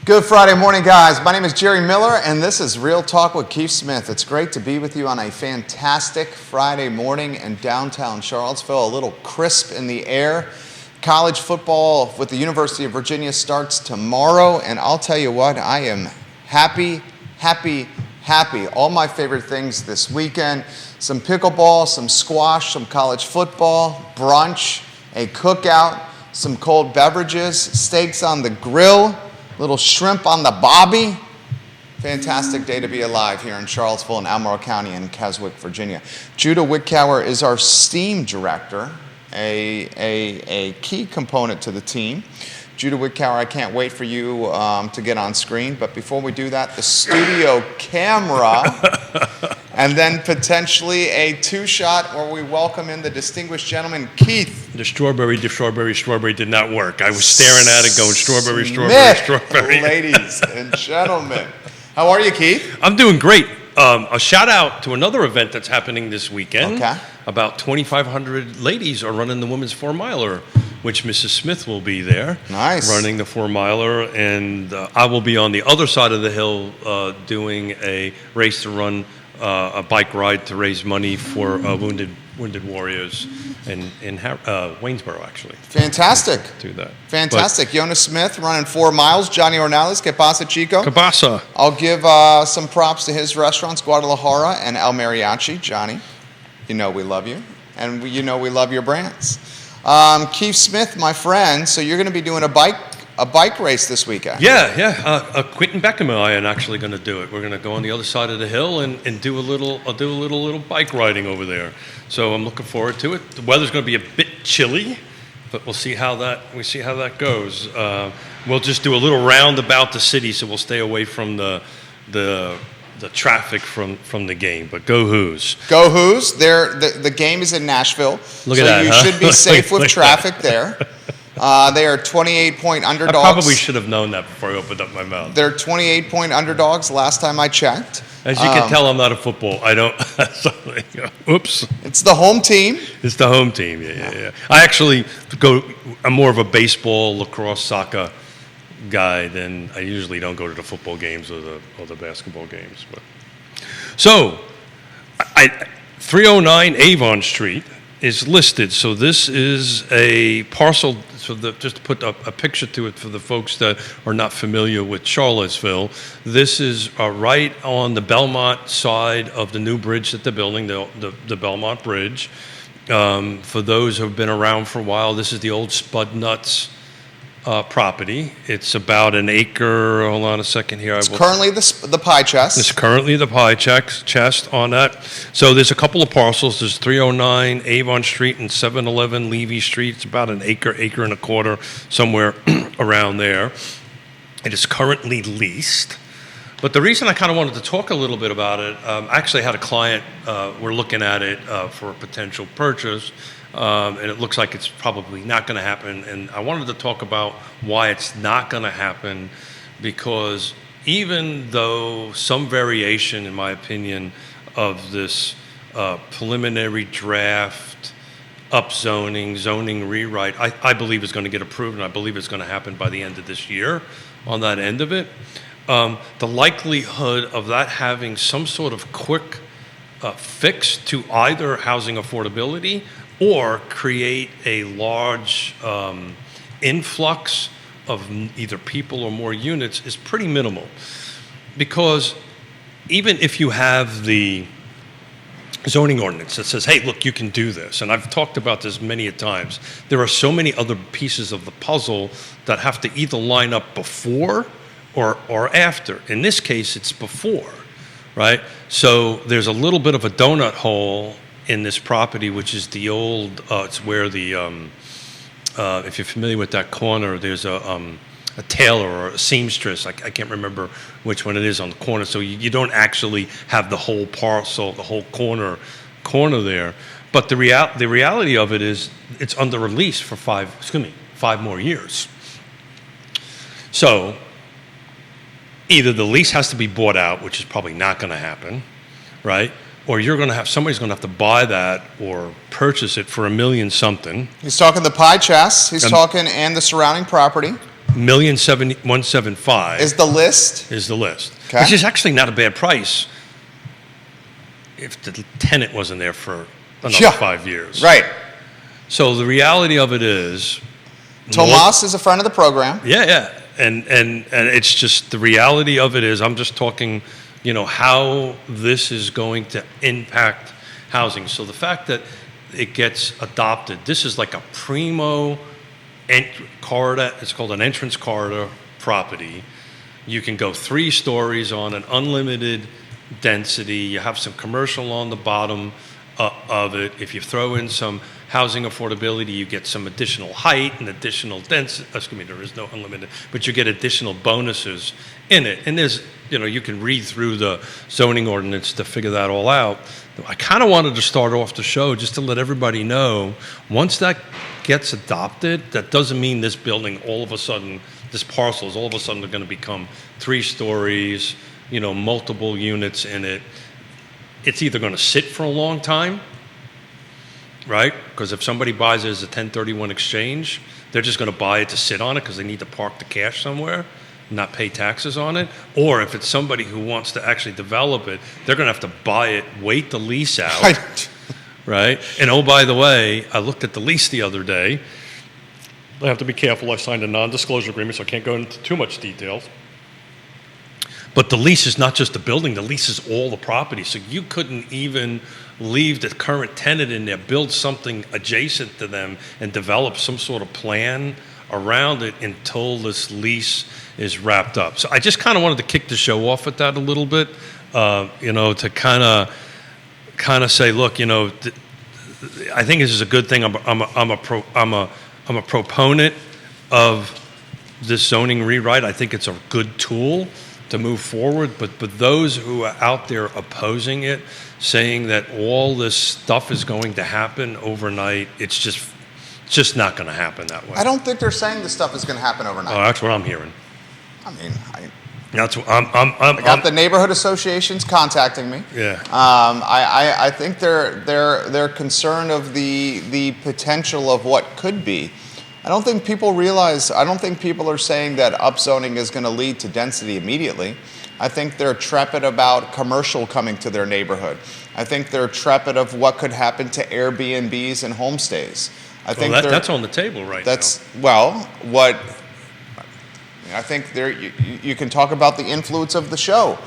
Good Friday morning, guys. My name is Jerry Miller, and this is Real Talk with Keith Smith. It's great to be with you on a fantastic Friday morning in downtown Charlottesville. A little crisp in the air. College football with the University of Virginia starts tomorrow, and I'll tell you what, I am happy. All my favorite things this weekend. Some pickleball, some squash, some college football, brunch, a cookout, some cold beverages, steaks on the grill, little shrimp on the bobby. Fantastic day to be alive here in Charlottesville and Albemarle County in Keswick, Virginia. Judah Wittkower is our STEAM director, a key component to the team. Judah Wittkower, I can't wait for you to get on screen. But before we do that, the studio camera, and then potentially a two-shot where we welcome in the distinguished gentleman, Keith. The strawberry did not work. I was staring at it going strawberry. Ladies and gentlemen. How are you, Keith? I'm doing great. A shout out to another event that's happening this weekend. Okay. About 2,500 ladies are running the women's 4-miler, which Mrs. Smith will be there. Nice. Running the 4-miler, and I will be on the other side of the hill doing a race to run, a bike ride to raise money for wounded warriors in Waynesboro, actually. Fantastic. Do that. Fantastic. Yonna Smith running 4 miles. Johnny Ornales, Que Pasa Chico. Cabasa. I'll give some props to his restaurants, Guadalajara and El Mariachi. Johnny, you know we love you, and we love your brands. Keith Smith, my friend, so you're going to be doing a bike race this weekend. Yeah. Quentin Beckham and I are actually going to do it. We're going to go on the other side of the hill and do a little bike riding over there. So I'm looking forward to it. The weather's going to be a bit chilly, but we'll see how that goes. We'll just do a little round about the city, so we'll stay away from the traffic from the game. But go Hoos. Go Hoos. The game is in Nashville. Look at that, you should be safe with traffic there. They are 28-point underdogs. I probably should have known that before I opened up my mouth. They're 28-point underdogs last time I checked. As you can tell, I'm not a football. I don't. Oops. It's the home team. It's the home team. Yeah. I actually I'm more of a baseball, lacrosse, soccer guy than I usually don't go to the football games or the basketball games. But so, 309 Avon Street is listed. So this is a parcel. So just to put a picture to it for the folks that are not familiar with Charlottesville, this is right on the Belmont side of the new bridge that they're building, the Belmont Bridge. For those who have been around for a while, this is the old Spud Nuts property. It's about an acre. Hold on a second here. It's currently the pie chest. It's currently the pie chest on that. So there's a couple of parcels. There's 309 Avon Street and 711 Levy Street. It's about an acre and a quarter, somewhere around there. It is currently leased. But the reason I kind of wanted to talk a little bit about it, I actually had a client, we're looking at it for a potential purchase. And it looks like it's probably not going to happen. And I wanted to talk about why it's not going to happen, because even though some variation, in my opinion, of this preliminary draft, zoning rewrite, I believe is going to get approved, and I believe it's going to happen by the end of this year on that end of it. The likelihood of that having some sort of quick fix to either housing affordability or create a large influx of either people or more units is pretty minimal. Because even if you have the zoning ordinance that says, hey, look, you can do this, and I've talked about this many a times, there are so many other pieces of the puzzle that have to either line up before or after. In this case, it's before, right? So there's a little bit of a donut hole in this property, which is the old, it's where the, if you're familiar with that corner, there's a tailor or a seamstress, I can't remember which one it is on the corner, so you don't actually have the whole parcel, the whole corner there. But the reality of it is it's under release for 5 more years. So either the lease has to be bought out, which is probably not going to happen, right? Or somebody's going to have to buy that or purchase it for $1 million something. He's talking the pie chest. He's talking and the surrounding property. 1,175 Is the list? is the list, Okay. which is actually not a bad price if the tenant wasn't there for another 5 years. Right. So the reality of it is, Tomas is a friend of the program. yeah, and it's just the reality of it is, I'm just talking, how this is going to impact housing. So the fact that it gets adopted, this is like a primo corridor. It's called an entrance corridor property. You can go 3 stories on an unlimited density. You have some commercial on the bottom of it. If you throw in some housing affordability, you get some additional height and additional density. Excuse me, there is no unlimited, but you get additional bonuses in it. And there's, you can read through the zoning ordinance to figure that all out. I kind of wanted to start off the show just to let everybody know, once that gets adopted, that doesn't mean this building all of a sudden, this parcel is all of a sudden going to become 3 stories, multiple units in it. It's either going to sit for a long time, right? Because if somebody buys it as a 1031 exchange, they're just going to buy it to sit on it because they need to park the cash somewhere, not pay taxes on it. Or if it's somebody who wants to actually develop it, they're going to have to buy it, wait the lease out, right? And oh, by the way, I looked at the lease the other day. I have to be careful. I signed a non-disclosure agreement, so I can't go into too much details. But the lease is not just the building, the lease is all the property. So you couldn't even leave the current tenant in there, build something adjacent to them, and develop some sort of plan around it until this lease is wrapped up. So I just kind of wanted to kick the show off with that a little bit, to kind of say, look, I think this is a good thing. I'm a proponent of this zoning rewrite. I think it's a good tool to move forward, but those who are out there opposing it, saying that all this stuff is going to happen overnight, it's just not going to happen that way. I don't think they're saying this stuff is going to happen overnight. Oh, that's what I'm hearing. I mean, That's what I got the neighborhood associations contacting me. Yeah. I think they're concerned of the potential of what could be. I don't think people realize, I don't think people are saying that upzoning is going to lead to density immediately. I think they're trepid about commercial coming to their neighborhood. I think they're trepid of what could happen to Airbnbs and homestays. I think that's on the table right now. I think you can talk about the influence of the show.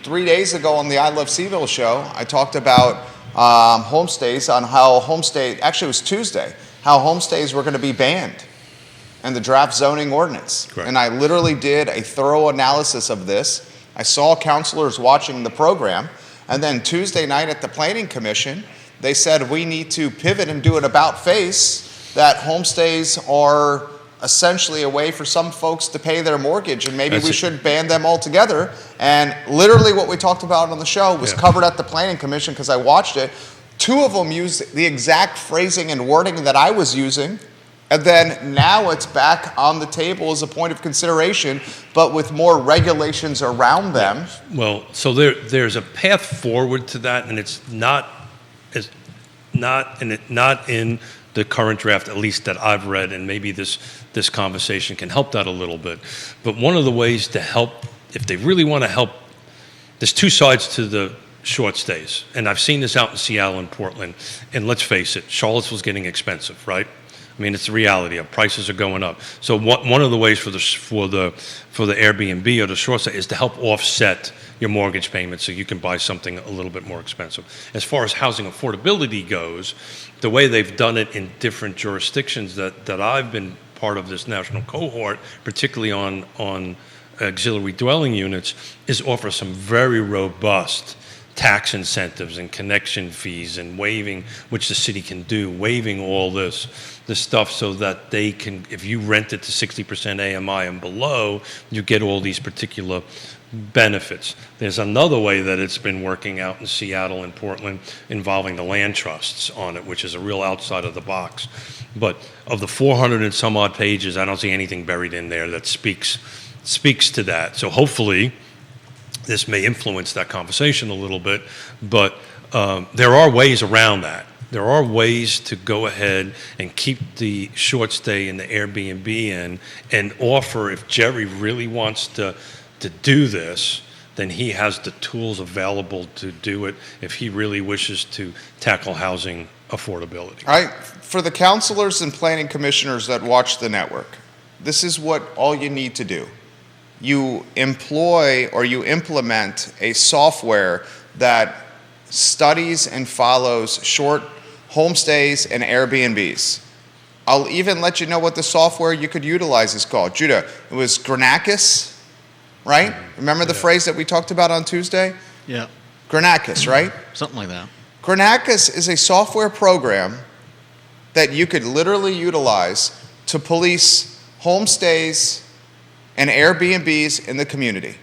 3 days ago on the I Love CVille show, I talked about homestays, on how actually it was Tuesday, how homestays were going to be banned in the draft zoning ordinance. Correct. And I literally did a thorough analysis of this. I saw counselors watching the program, and then Tuesday night at the Planning Commission, they said we need to pivot and do an about face, that homestays are essentially a way for some folks to pay their mortgage, and maybe we should ban them altogether. And literally what we talked about on the show was covered at the Planning Commission, because I watched it. 2 of them used the exact phrasing and wording that I was using, and then now it's back on the table as a point of consideration, but with more regulations around them. Well, so there's a path forward to that, and it's not in the current draft, at least that I've read, and maybe this conversation can help that a little bit. But one of the ways to help, if they really want to help, there's 2 sides to the short stays, and I've seen this out in Seattle and Portland. And let's face it, Charlottesville's getting expensive, right? I mean, it's the reality of prices are going up. So one of the ways for the Airbnb or the short stay is to help offset your mortgage payment so you can buy something a little bit more expensive. As far as housing affordability goes, the way they've done it in different jurisdictions that I've been part of this national cohort, particularly on auxiliary dwelling units, is offer some very robust tax incentives and connection fees and waiving, which the city can do, waiving all this stuff so that they can, if you rent it to 60% AMI and below, you get all these particular benefits. There's another way that it's been working out in Seattle and Portland involving the land trusts on it, which is a real outside of the box. But of the 400 and some odd pages, I don't see anything buried in there that speaks to that. So hopefully this may influence that conversation a little bit, but there are ways around that. there are ways to go ahead and keep the short stay and the Airbnb in and offer, if Jerry really wants to do this, then he has the tools available to do it if he really wishes to tackle housing affordability. All right, for the counselors and planning commissioners that watch the network, this is what all you need to do. You employ or you implement a software that studies and follows short homestays and Airbnbs. I'll even let you know what the software you could utilize is called. Judah, it was Granacus, right? Remember the phrase that we talked about on Tuesday? Yeah, Granacus, right? something like that. Granacus is a software program that you could literally utilize to police homestays and Airbnbs in the community.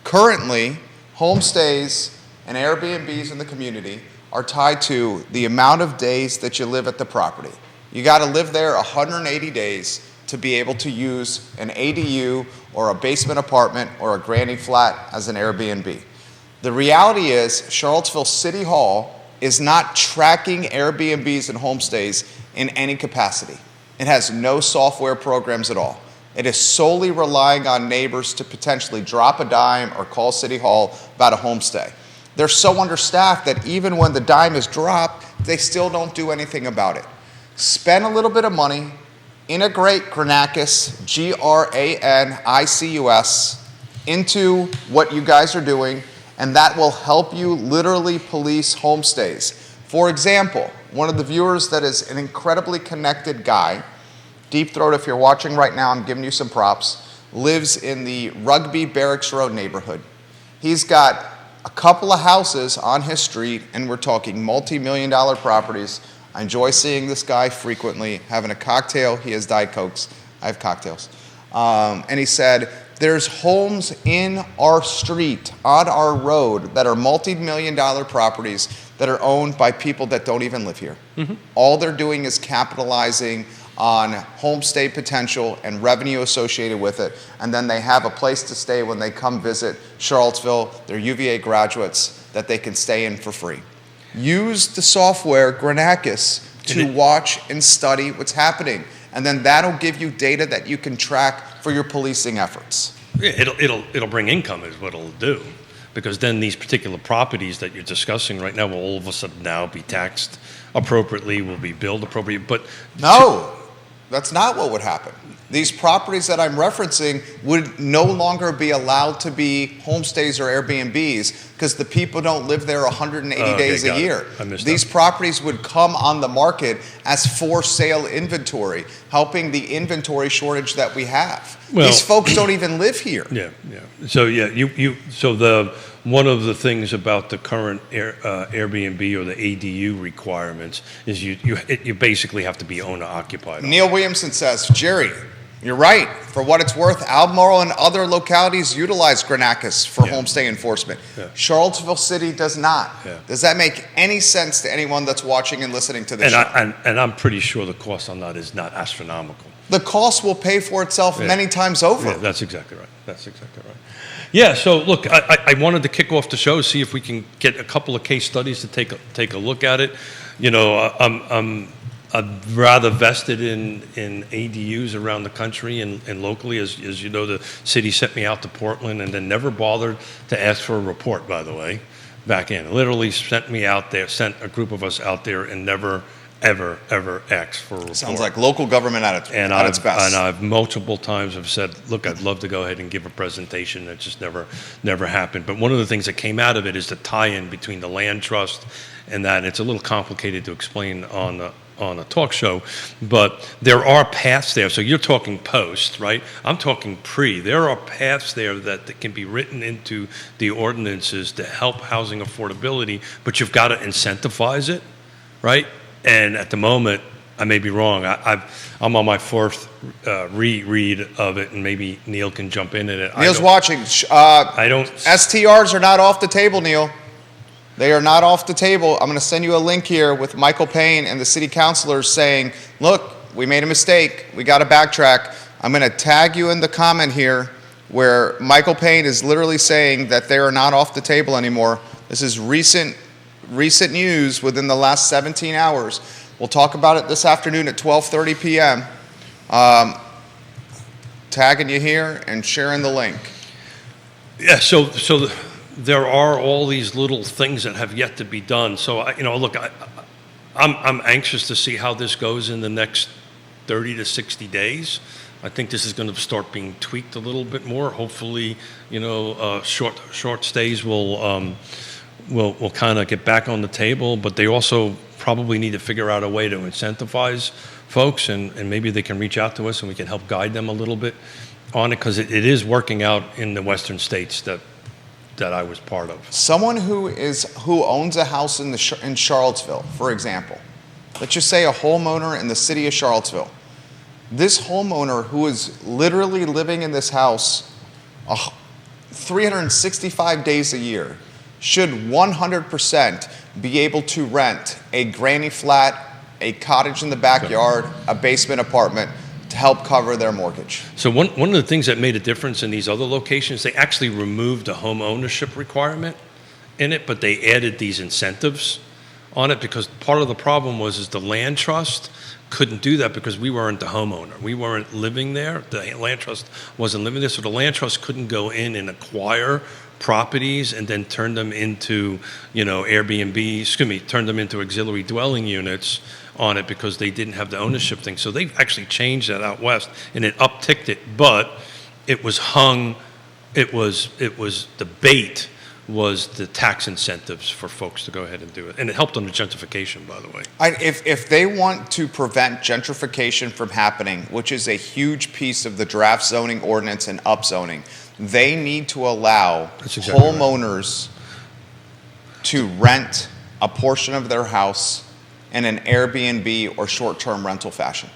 Currently, homestays and Airbnbs in the community are tied to the amount of days that you live at the property. You got to live there 180 days to be able to use an ADU or a basement apartment or a granny flat as an Airbnb. The reality is Charlottesville City Hall is not tracking Airbnbs and homestays in any capacity. It has no software programs at all. It is solely relying on neighbors to potentially drop a dime or call City Hall about a homestay. They're so understaffed that even when the dime is dropped, they still don't do anything about it. Spend a little bit of money, integrate Granicus, Granicus, into what you guys are doing, and that will help you literally police homestays. For example, one of the viewers that is an incredibly connected guy, Deep Throat, if you're watching right now, I'm giving you some props, lives in the Rugby Barracks Road neighborhood. He's got a couple of houses on his street, and we're talking multi-million-dollar properties. I enjoy seeing this guy frequently, having a cocktail. He has Diet Cokes. I have cocktails. And he said, there's homes in our street, on our road, that are multi-million-dollar properties that are owned by people that don't even live here. Mm-hmm. All they're doing is capitalizing on homestay potential and revenue associated with it, and then they have a place to stay when they come visit Charlottesville. They're UVA graduates that they can stay in for free. Use the software Granicus to watch and study what's happening, and then that'll give you data that you can track for your policing efforts. Yeah, it'll bring income is what it'll do, because then these particular properties that you're discussing right now will all of a sudden now be taxed appropriately, will be billed appropriately, but no. That's not what would happen. These properties that I'm referencing would no longer be allowed to be homestays or Airbnbs because the people don't live there 180 days a year. These properties would come on the market as for sale inventory, helping the inventory shortage that we have. Well, these folks don't even live here. Yeah. So one of the things about the current Airbnb or the ADU requirements is you basically have to be owner occupied. Neil Williamson says, Jerry, you're right. For what it's worth, Albemarle and other localities utilize Granicus for homestay enforcement. Yeah. Charlottesville City does not. Yeah. Does that make any sense to anyone that's watching and listening to this show? And I'm pretty sure the cost on that is not astronomical. The cost will pay for itself many times over. Yeah, that's exactly right. Yeah, so look, I wanted to kick off the show, see if we can get a couple of case studies to take a look at it. You know, I'm rather vested in ADUs around the country and locally. As you know, the city sent me out to Portland and then never bothered to ask for a report, by the way, back in. Literally sent me out there, sent a group of us out there and never ever asked for a report. Sounds like local government at its best. And I've multiple times have said, look, I'd love to go ahead and give a presentation. It just never happened. But one of the things that came out of it is the tie-in between the land trust and that. And it's a little complicated to explain on a talk show, but there are paths there. So you're talking post, right? I'm talking pre. There are paths there that can be written into the ordinances to help housing affordability, but you've got to incentivize it, right? And at the moment, I may be wrong. I'm on my fourth reread of it, and maybe Neil can jump in at it. Neil's watching. STRs are not off the table, Neil. They are not off the table. I'm going to send you a link here with Michael Payne and the city councilors saying, look, we made a mistake. We got to backtrack. I'm going to tag you in the comment here where Michael Payne is literally saying that they are not off the table anymore. This is recent recent news within the last 17 hours. We'll talk about it this afternoon at 12:30 p.m. Tagging you here and sharing the link. Yeah, so there are all these little things that have yet to be done. So, I'm anxious to see how this goes in the next 30 to 60 days. I think this is going to start being tweaked a little bit more. Hopefully, short stays will kind of get back on the table, but they also probably need to figure out a way to incentivize folks, and maybe they can reach out to us and we can help guide them a little bit on it, because it is working out in the western states that I was part of. Someone who owns a house in Charlottesville, for example, let's just say a homeowner in the city of Charlottesville. This homeowner who is literally living in this house 365 days a year should 100% be able to rent a granny flat, a cottage in the backyard, a basement apartment to help cover their mortgage. So one of the things that made a difference in these other locations, they actually removed a home ownership requirement in it, but they added these incentives on it, because part of the problem was the land trust couldn't do that because we weren't the homeowner. We weren't living there. The land trust wasn't living there, so the land trust couldn't go in and acquire properties and then turn them into, turn them into auxiliary dwelling units on it, because they didn't have the ownership thing. So they've actually changed that out west, and it upticked it, but it was the bait was the tax incentives for folks to go ahead and do it. And it helped on the gentrification, by the way. If they want to prevent gentrification from happening, which is a huge piece of the draft zoning ordinance and upzoning, they need to allow homeowners to rent a portion of their house in an Airbnb or short-term rental fashion.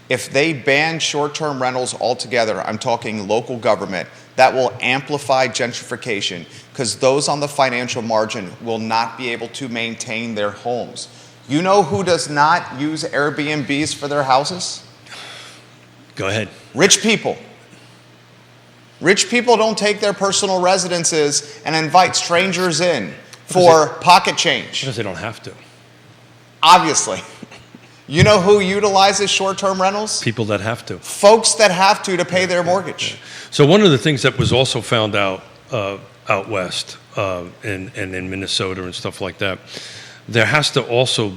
If they ban short-term rentals altogether, I'm talking local government, that will amplify gentrification, because those on the financial margin will not be able to maintain their homes. You know who does not use Airbnbs for their houses? Go ahead. Rich people. Rich people don't take their personal residences and invite strangers in for pocket change. Because they don't have to. Obviously. You know who utilizes short-term rentals? People that have to. Folks that have to pay their mortgage. Yeah. So one of the things that was also found out west and in Minnesota and stuff like that, there has to also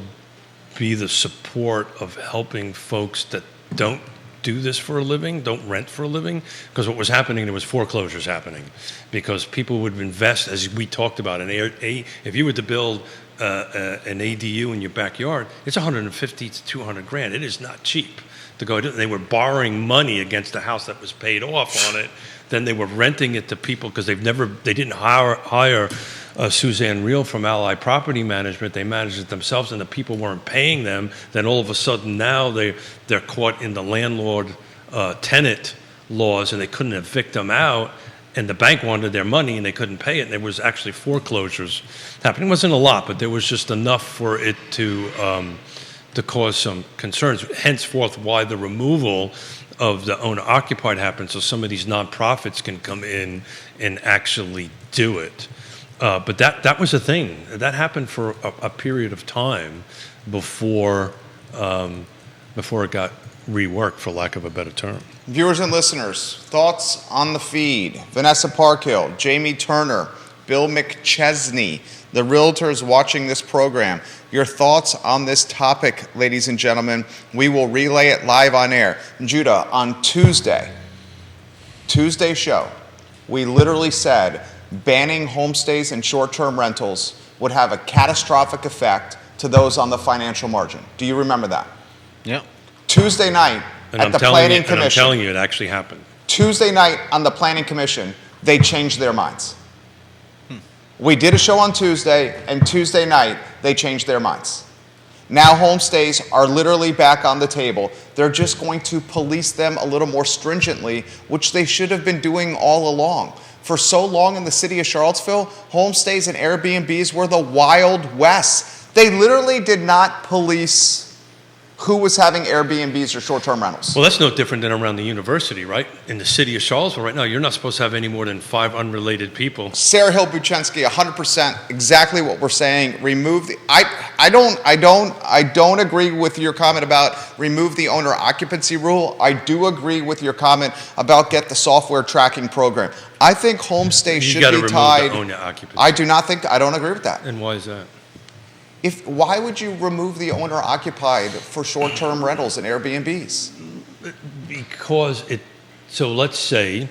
be the support of helping folks that don't do this for a living, don't rent for a living, because what was happening, there was foreclosures happening, because people would invest, as we talked about, if you were to build an ADU in your backyard, it's 150 to 200 grand. It is not cheap to go do. They were borrowing money against the house that was paid off on it. Then they were renting it to people, because they didn't hire Suzanne Reel from Ally Property Management. They managed it themselves, and the people weren't paying them. Then all of a sudden now they're caught in the landlord tenant laws, and they couldn't evict them out. And the bank wanted their money, and they couldn't pay it. And there was actually foreclosures happening. It wasn't a lot, but there was just enough for it to cause some concerns. Henceforth, why the removal of the owner-occupied happened, so some of these nonprofits can come in and actually do it. But that was a thing. That happened for a period of time before it got reworked, for lack of a better term. Viewers and listeners, thoughts on the feed. Vanessa Parkhill, Jamie Turner, Bill McChesney, the realtors watching this program. Your thoughts on this topic, ladies and gentlemen. We will relay it live on air. Judah, on Tuesday show, we literally said banning homestays and short-term rentals would have a catastrophic effect to those on the financial margin. Do you remember that? Yeah. Tuesday night at the Planning Commission. And I'm telling you, it actually happened. Tuesday night on the Planning Commission, they changed their minds. We did a show on Tuesday, and Tuesday night, they changed their minds. Now homestays are literally back on the table. They're just going to police them a little more stringently, which they should have been doing all along. For so long in the city of Charlottesville, homestays and Airbnbs were the Wild West. They literally did not police who was having Airbnbs or short-term rentals? Well, that's no different than around the university, right? In the city of Charlottesville right now, you're not supposed to have any more than 5 unrelated people. Sarah Hill Buchensky, 100%, exactly what we're saying. Remove the. I don't agree with your comment about remove the owner occupancy rule. I do agree with your comment about get the software tracking program. I think homestay should be tied. You got to remove the owner occupancy. I don't agree with that. And why is that? Why would you remove the owner occupied for short-term rentals and Airbnbs? Because so let's say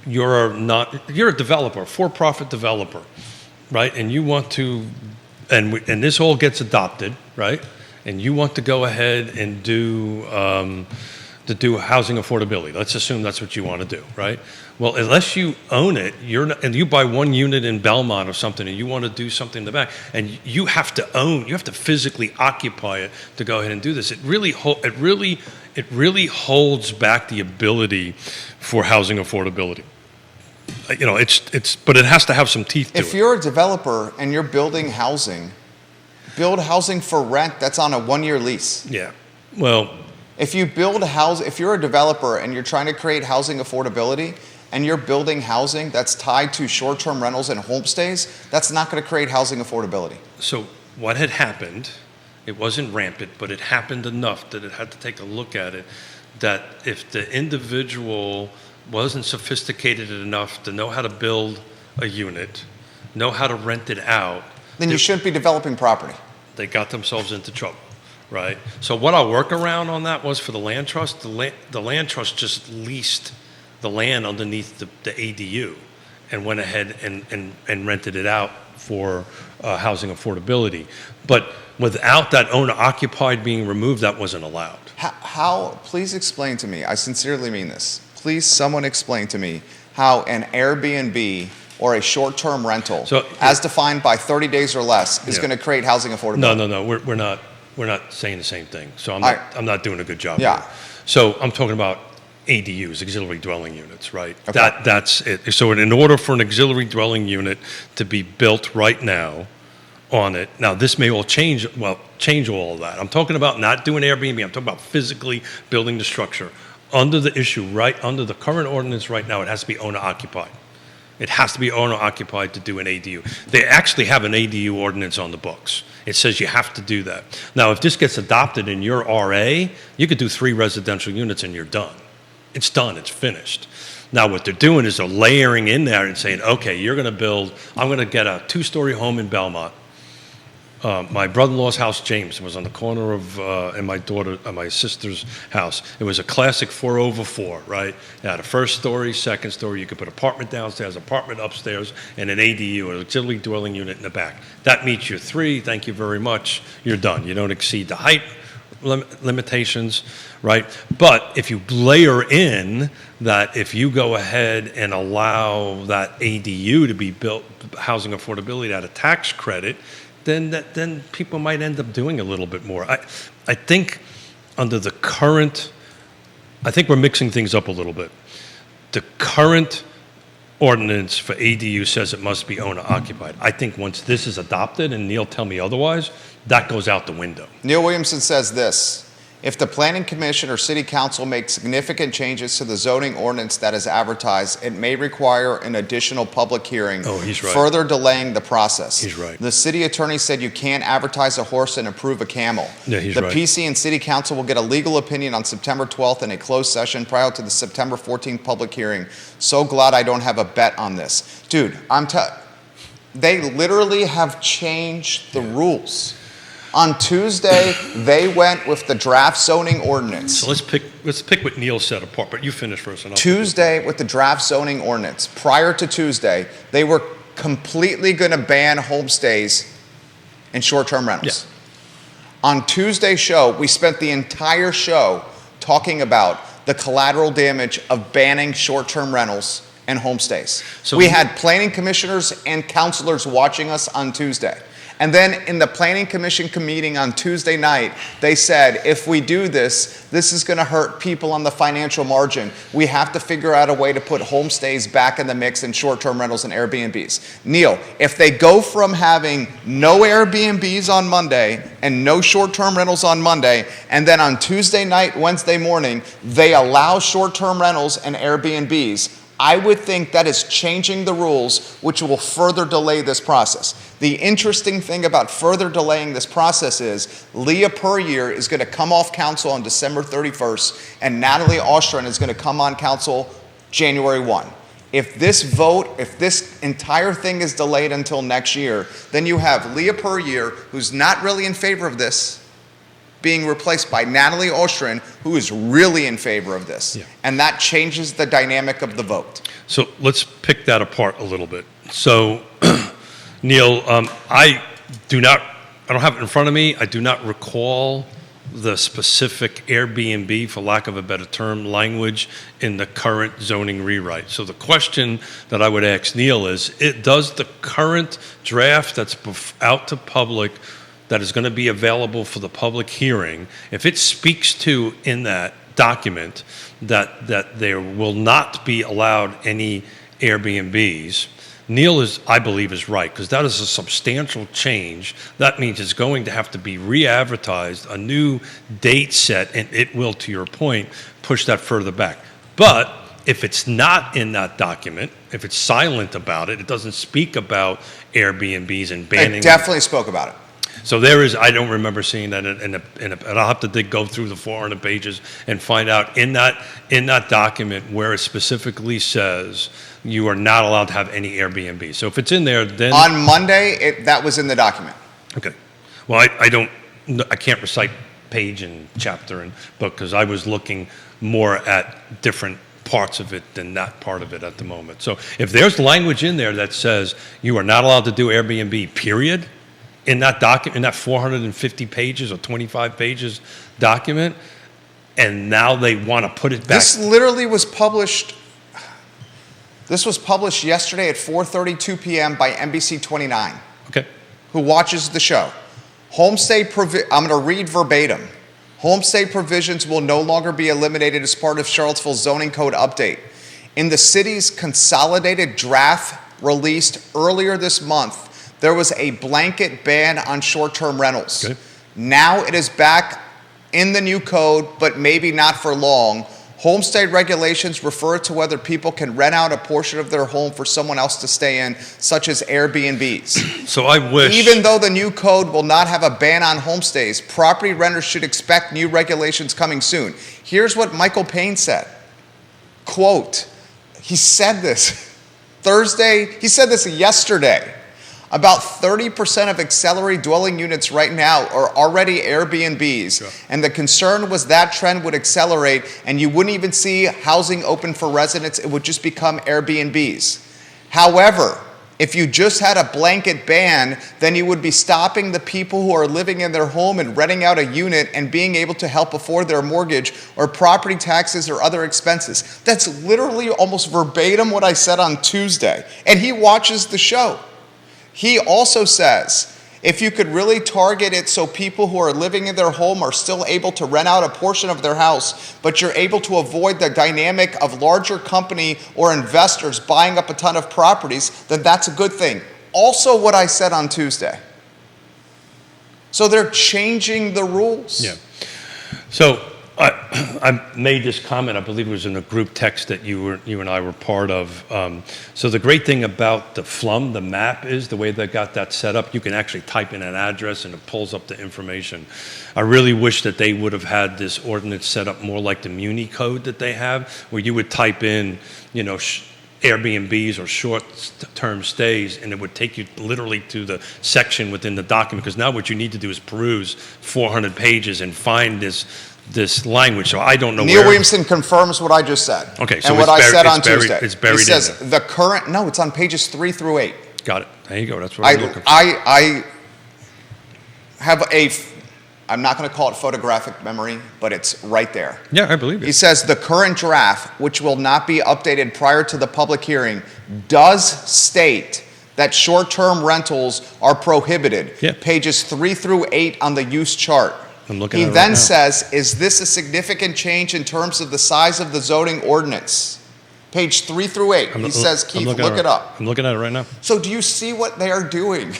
you're a developer, for-profit developer, right? And you want to, and this all gets adopted, right? And you want to go ahead and do housing affordability. Let's assume that's what you want to do, right? Well, unless you own it, and you buy one unit in Belmont or something, and you want to do something in the back, and you have to physically occupy it to go ahead and do this. It really holds back the ability for housing affordability. But it has to have some teeth to it. If you're a developer and you're building housing, build housing for rent that's on a 1-year lease. Yeah, well. If you're a developer and you're trying to create housing affordability and you're building housing that's tied to short-term rentals and homestays, that's not going to create housing affordability. So what had happened, it wasn't rampant, but it happened enough that it had to take a look at it, that if the individual wasn't sophisticated enough to know how to build a unit, know how to rent it out, then you shouldn't be developing property. They got themselves into trouble. Right. So what our workaround on that was for the land trust, the land trust just leased the land underneath the ADU and went ahead and rented it out for housing affordability. But without that owner occupied being removed, that wasn't allowed. How, please explain to me, I sincerely mean this, please someone explain to me how an Airbnb or a short-term rental, as defined by 30 days or less, is going to create housing affordability. No, we're not saying the same thing. So I'm not doing a good job. Yeah. Here. So I'm talking about ADUs, auxiliary dwelling units, right? Okay. That's it. So in order for an auxiliary dwelling unit to be built right now on it, now this may all change all of that. I'm talking about not doing Airbnb. I'm talking about physically building the structure. Under the current ordinance right now, it has to be owner occupied. It has to be owner occupied to do an ADU. They actually have an ADU ordinance on the books. It says you have to do that. Now, if this gets adopted in your RA, you could do 3 residential units and you're done. It's done, it's finished. Now, what they're doing is they're layering in there and saying, okay, I'm going to get a 2-story home in Belmont. My brother-in-law's house, James, was on the corner of and my sister's house. It was a classic 4/4, right? It had a first story, second story. You could put apartment downstairs, apartment upstairs, and an ADU, an auxiliary dwelling unit in the back. That meets your 3. Thank you very much. You're done. You don't exceed the height limitations, right? But if you layer in that, if you go ahead and allow that ADU to be built, housing affordability at a tax credit, then people might end up doing a little bit more. I think under the current, I think we're mixing things up a little bit. The current ordinance for ADU says it must be owner occupied. I think once this is adopted, and Neil tell me otherwise, that goes out the window. Neil Williamson says this: if the Planning Commission or City Council makes significant changes to the zoning ordinance that is advertised, it may require an additional public hearing, he's right, further delaying the process. He's right. The city attorney said you can't advertise a horse and approve a camel. Yeah, he's the right. PC and City Council will get a legal opinion on September 12th in a closed session prior to the September 14th public hearing. So glad I don't have a bet on this. Dude, they literally have changed the rules. On Tuesday, they went with the draft zoning ordinance. So let's pick what Neil said apart, but you finish first. Tuesday with the draft zoning ordinance. Prior to Tuesday, they were completely going to ban homestays and short-term rentals. Yeah. On Tuesday's show, we spent the entire show talking about the collateral damage of banning short-term rentals and homestays. So we had planning commissioners and counselors watching us on Tuesday. And then in the Planning Commission meeting on Tuesday night, they said, if we do this, this is going to hurt people on the financial margin. We have to figure out a way to put homestays back in the mix and short-term rentals and Airbnbs. Neil, if they go from having no Airbnbs on Monday and no short-term rentals on Monday, and then on Tuesday night, Wednesday morning, they allow short-term rentals and Airbnbs, I would think that is changing the rules, which will further delay this process. The interesting thing about further delaying this process is Leah Puryear is going to come off council on December 31st, and Natalie Ostrin is going to come on council January 1. If this vote, if this entire thing is delayed until next year, then you have Leah Puryear, who's not really in favor of this, being replaced by Natalie Ostrin, who is really in favor of this. Yeah. And that changes the dynamic of the vote. So let's pick that apart a little bit. So, Neil, I don't have it in front of me. I do not recall the specific Airbnb, for lack of a better term, language in the current zoning rewrite. So the question that I would ask Neil is, does the current draft that's out to public that is going to be available for the public hearing, if it speaks to in that document that there will not be allowed any Airbnbs, Neil I believe is right, because that is a substantial change. That means it's going to have to be re-advertised, a new date set, and it will, to your point, push that further back. But if it's not in that document, if it's silent about it, it doesn't speak about Airbnbs and banning. It definitely spoke about it. So there is, I don't remember seeing that and I'll have to go through the 400 pages and find out in that document where it specifically says you are not allowed to have any Airbnb. So if it's in there, then on Monday, that was in the document. Okay. Well, I can't recite page and chapter and book because I was looking more at different parts of it than that part of it at the moment. So if there's language in there that says you are not allowed to do Airbnb, period, in that document, in that 450 pages or 25 pages document, and now they want to put it back. This literally was published. This was published yesterday at 4:32 p.m. by NBC 29. Okay. Who watches the show? I'm going to read verbatim. Homestay provisions will no longer be eliminated as part of Charlottesville's zoning code update. In the city's consolidated draft released earlier this month, there was a blanket ban on short-term rentals. Okay. Now it is back in the new code, but maybe not for long. Homestay regulations refer to whether people can rent out a portion of their home for someone else to stay in, such as Airbnbs. So I wish... Even though the new code will not have a ban on homestays, property renters should expect new regulations coming soon. Here's what Michael Payne said. Quote, he said this Thursday, he said this yesterday. About 30% of auxiliary dwelling units right now are already Airbnbs, sure. And the concern was that trend would accelerate and you wouldn't even see housing open for residents, it would just become Airbnbs. However, if you just had a blanket ban, then you would be stopping the people who are living in their home and renting out a unit and being able to help afford their mortgage or property taxes or other expenses. That's literally almost verbatim what I said on Tuesday. And he watches the show. He also says, if you could really target it so people who are living in their home are still able to rent out a portion of their house, but you're able to avoid the dynamic of larger company or investors buying up a ton of properties, then that's a good thing. Also what I said on Tuesday. So they're changing the rules. Yeah. So I made this comment, I believe it was in a group text that you and I were part of. So the great thing about the FLUM, the map, is the way they got that set up, you can actually type in an address and it pulls up the information. I really wish that they would have had this ordinance set up more like the Muni code that they have, where you would type in, Airbnbs or short-term stays, and it would take you literally to the section within the document, because now what you need to do is peruse 400 pages and find this language. So I don't know Neil Williamson confirms what I just said. Okay, so and what I said on Tuesday. It's buried he says in there. it's on pages 3 through 8. Got it. There you go. That's what I'm looking for. I have I'm not going to call it photographic memory, but it's right there. Yeah, I believe it. He says the current draft, which will not be updated prior to the public hearing, does state that short-term rentals are prohibited. Yeah. Pages 3 through 8 on the use chart. I'm looking He at it then right now. says, is this a significant change in terms of the size of the zoning ordinance? Page 3 through 8. He says, Keith, look it up. I'm looking at it right now. So do you see what they are doing?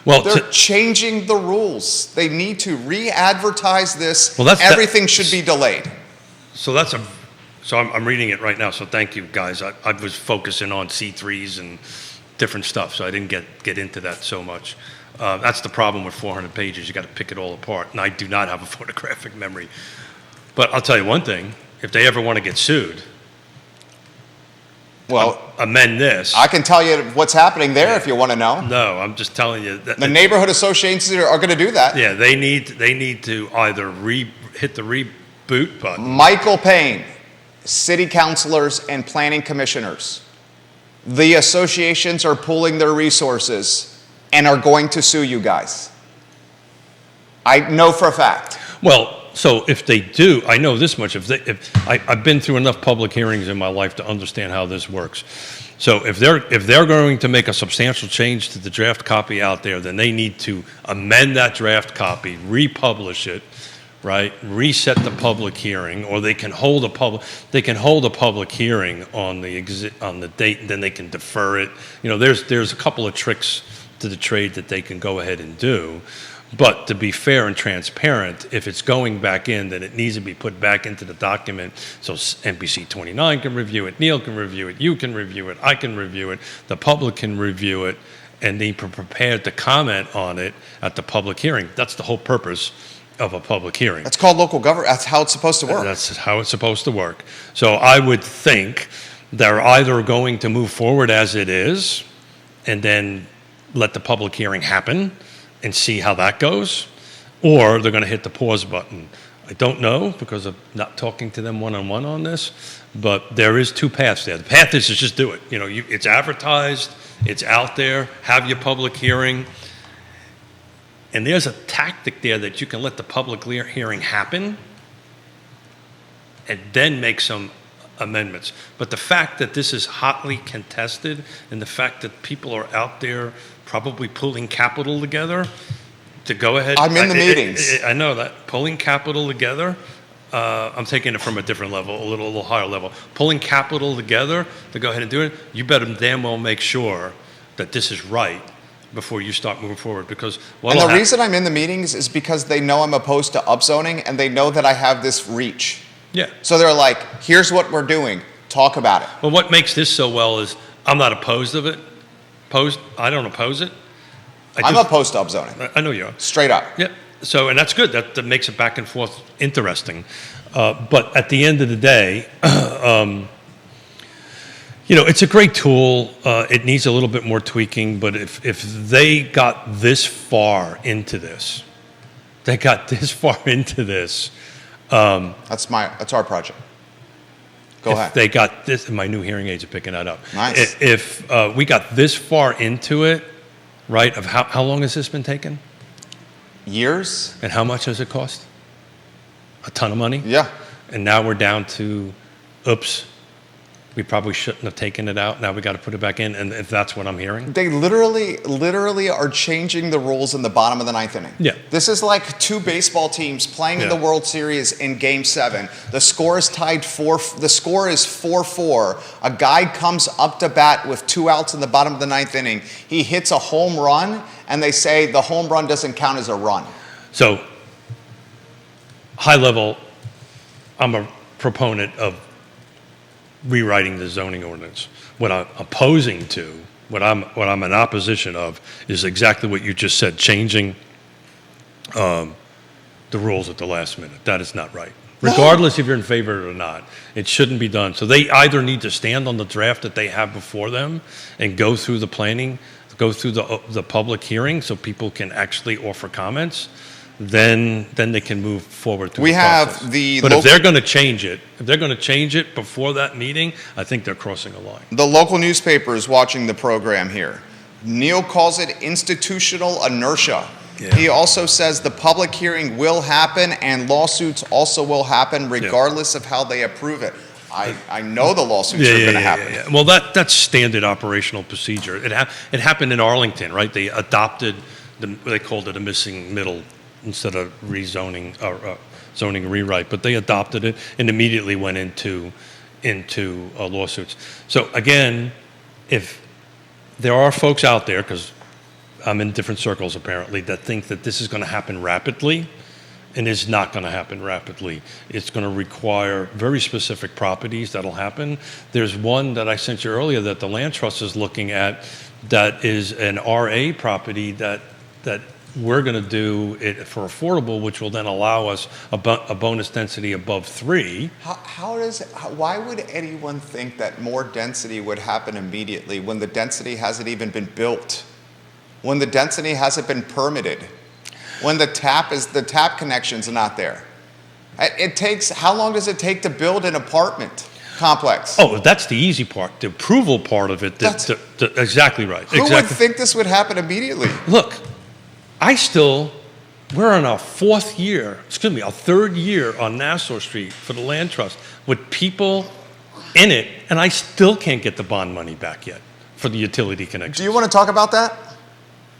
Well, They're changing the rules. They need to re-advertise this. Well, Everything should be delayed. so I'm reading it right now. So thank you, guys. I was focusing on C3s and different stuff, so I didn't get into that so much. That's the problem with 400 pages. You got to pick it all apart, and I do not have a photographic memory. But I'll tell you one thing: if they ever want to get sued, Well, amend this. I can tell you what's happening there if you want to know. No, I'm just telling you that The neighborhood associations are going to do that. yeah, they need to either hit the reboot button. Michael Payne, city councilors and planning commissioners. The associations are pooling their resources and are going to sue you guys. I know for a fact. Well, so if they do, I know this much. I've been through enough public hearings in my life to understand how this works. So if they're going to make a substantial change to the draft copy out there, then they need to amend that draft copy, republish it, right? Reset the public hearing, or they can hold a public hearing on the date, and then they can defer it. You know, there's a couple of tricks to the trade that they can go ahead and do. But to be fair and transparent, if it's going back in, then it needs to be put back into the document so NBC 29 can review it, Neil can review it, you can review it, I can review it, the public can review it, and be prepared to comment on it at the public hearing. That's the whole purpose of a public hearing. That's called local government. That's how it's supposed to work. That's how it's supposed to work. So I would think they're either going to move forward as it is and then let the public hearing happen and see how that goes, or they're going to hit the pause button. I don't know because of not talking to them one-on-one on this, but there is two paths there. The path is to just do it. You know, it's advertised, it's out there, have your public hearing, and there's a tactic there that you can let the public hearing happen and then make some amendments. But the fact that this is hotly contested and the fact that people are out there probably pulling capital together to go ahead. I'm in the meetings. I know that. Pulling capital together, I'm taking it from a different level, a little higher level. Pulling capital together to go ahead and do it, you better damn well make sure that this is right before you start moving forward. Because and the reason I'm in the meetings is because they know I'm opposed to upzoning and they know that I have this reach. Yeah. So they're like, here's what we're doing. Talk about it. Well, what makes this so well is I'm not opposed of it. I don't oppose it. I'm opposed to upzoning. I know you are. Straight up. Yeah. So, and that's good. That makes it back and forth interesting. But at the end of the day, you know, it's a great tool. It needs a little bit more tweaking. But if they got this far into this, that's our project. Go ahead. They got this, my new hearing aids are picking that up. Nice. If we got this far into it, right, of how long has this been taken? Years. And how much does it cost? A ton of money? Yeah. And now we're down to, oops, we probably shouldn't have taken it out. Now we got to put it back in. And if that's what I'm hearing. They literally are changing the rules in the bottom of the ninth inning. Yeah. This is like two baseball teams playing in the World Series in Game 7. The score is tied 4-4. A guy comes up to bat with 2 outs in the bottom of the ninth inning. He hits a home run, and they say the home run doesn't count as a run. So, high level, I'm a proponent of rewriting the zoning ordinance. What I'm opposing to, what I'm in opposition of, is exactly what you just said, changing the rules at the last minute. That is not right. Regardless if you're in favor of it or not, it shouldn't be done. So they either need to stand on the draft that they have before them and go through the planning, go through the public hearing so people can actually offer comments, then they can move forward through the process. But if they're going to change it, before that meeting, I think they're crossing a line. The local newspaper is watching the program here. Neil calls it institutional inertia. Yeah. He also says the public hearing will happen and lawsuits also will happen regardless of how they approve it. I know the lawsuits are going to happen. Yeah. Well, that's standard operational procedure. It happened in Arlington, right? They adopted they called it a missing middle instead of rezoning or zoning rewrite, but they adopted it and immediately went into lawsuits. So again, if there are folks out there, because I'm in different circles apparently, that think that this is going to happen rapidly, and is not going to happen rapidly. It's going to require very specific properties that'll happen. There's one that I sent you earlier that the land trust is looking at that is an RA property that we're going to do it for affordable, which will then allow us a bonus density above 3. Why would anyone think that more density would happen immediately when the density hasn't even been built? When the density hasn't been permitted? When the tap connections are not there? How long does it take to build an apartment complex? Oh, that's the easy part. The approval part of it, exactly right. Who would think this would happen immediately? Look, we're on our third year on Nassau Street for the land trust with people in it, and I still can't get the bond money back yet for the utility connection. Do you want to talk about that?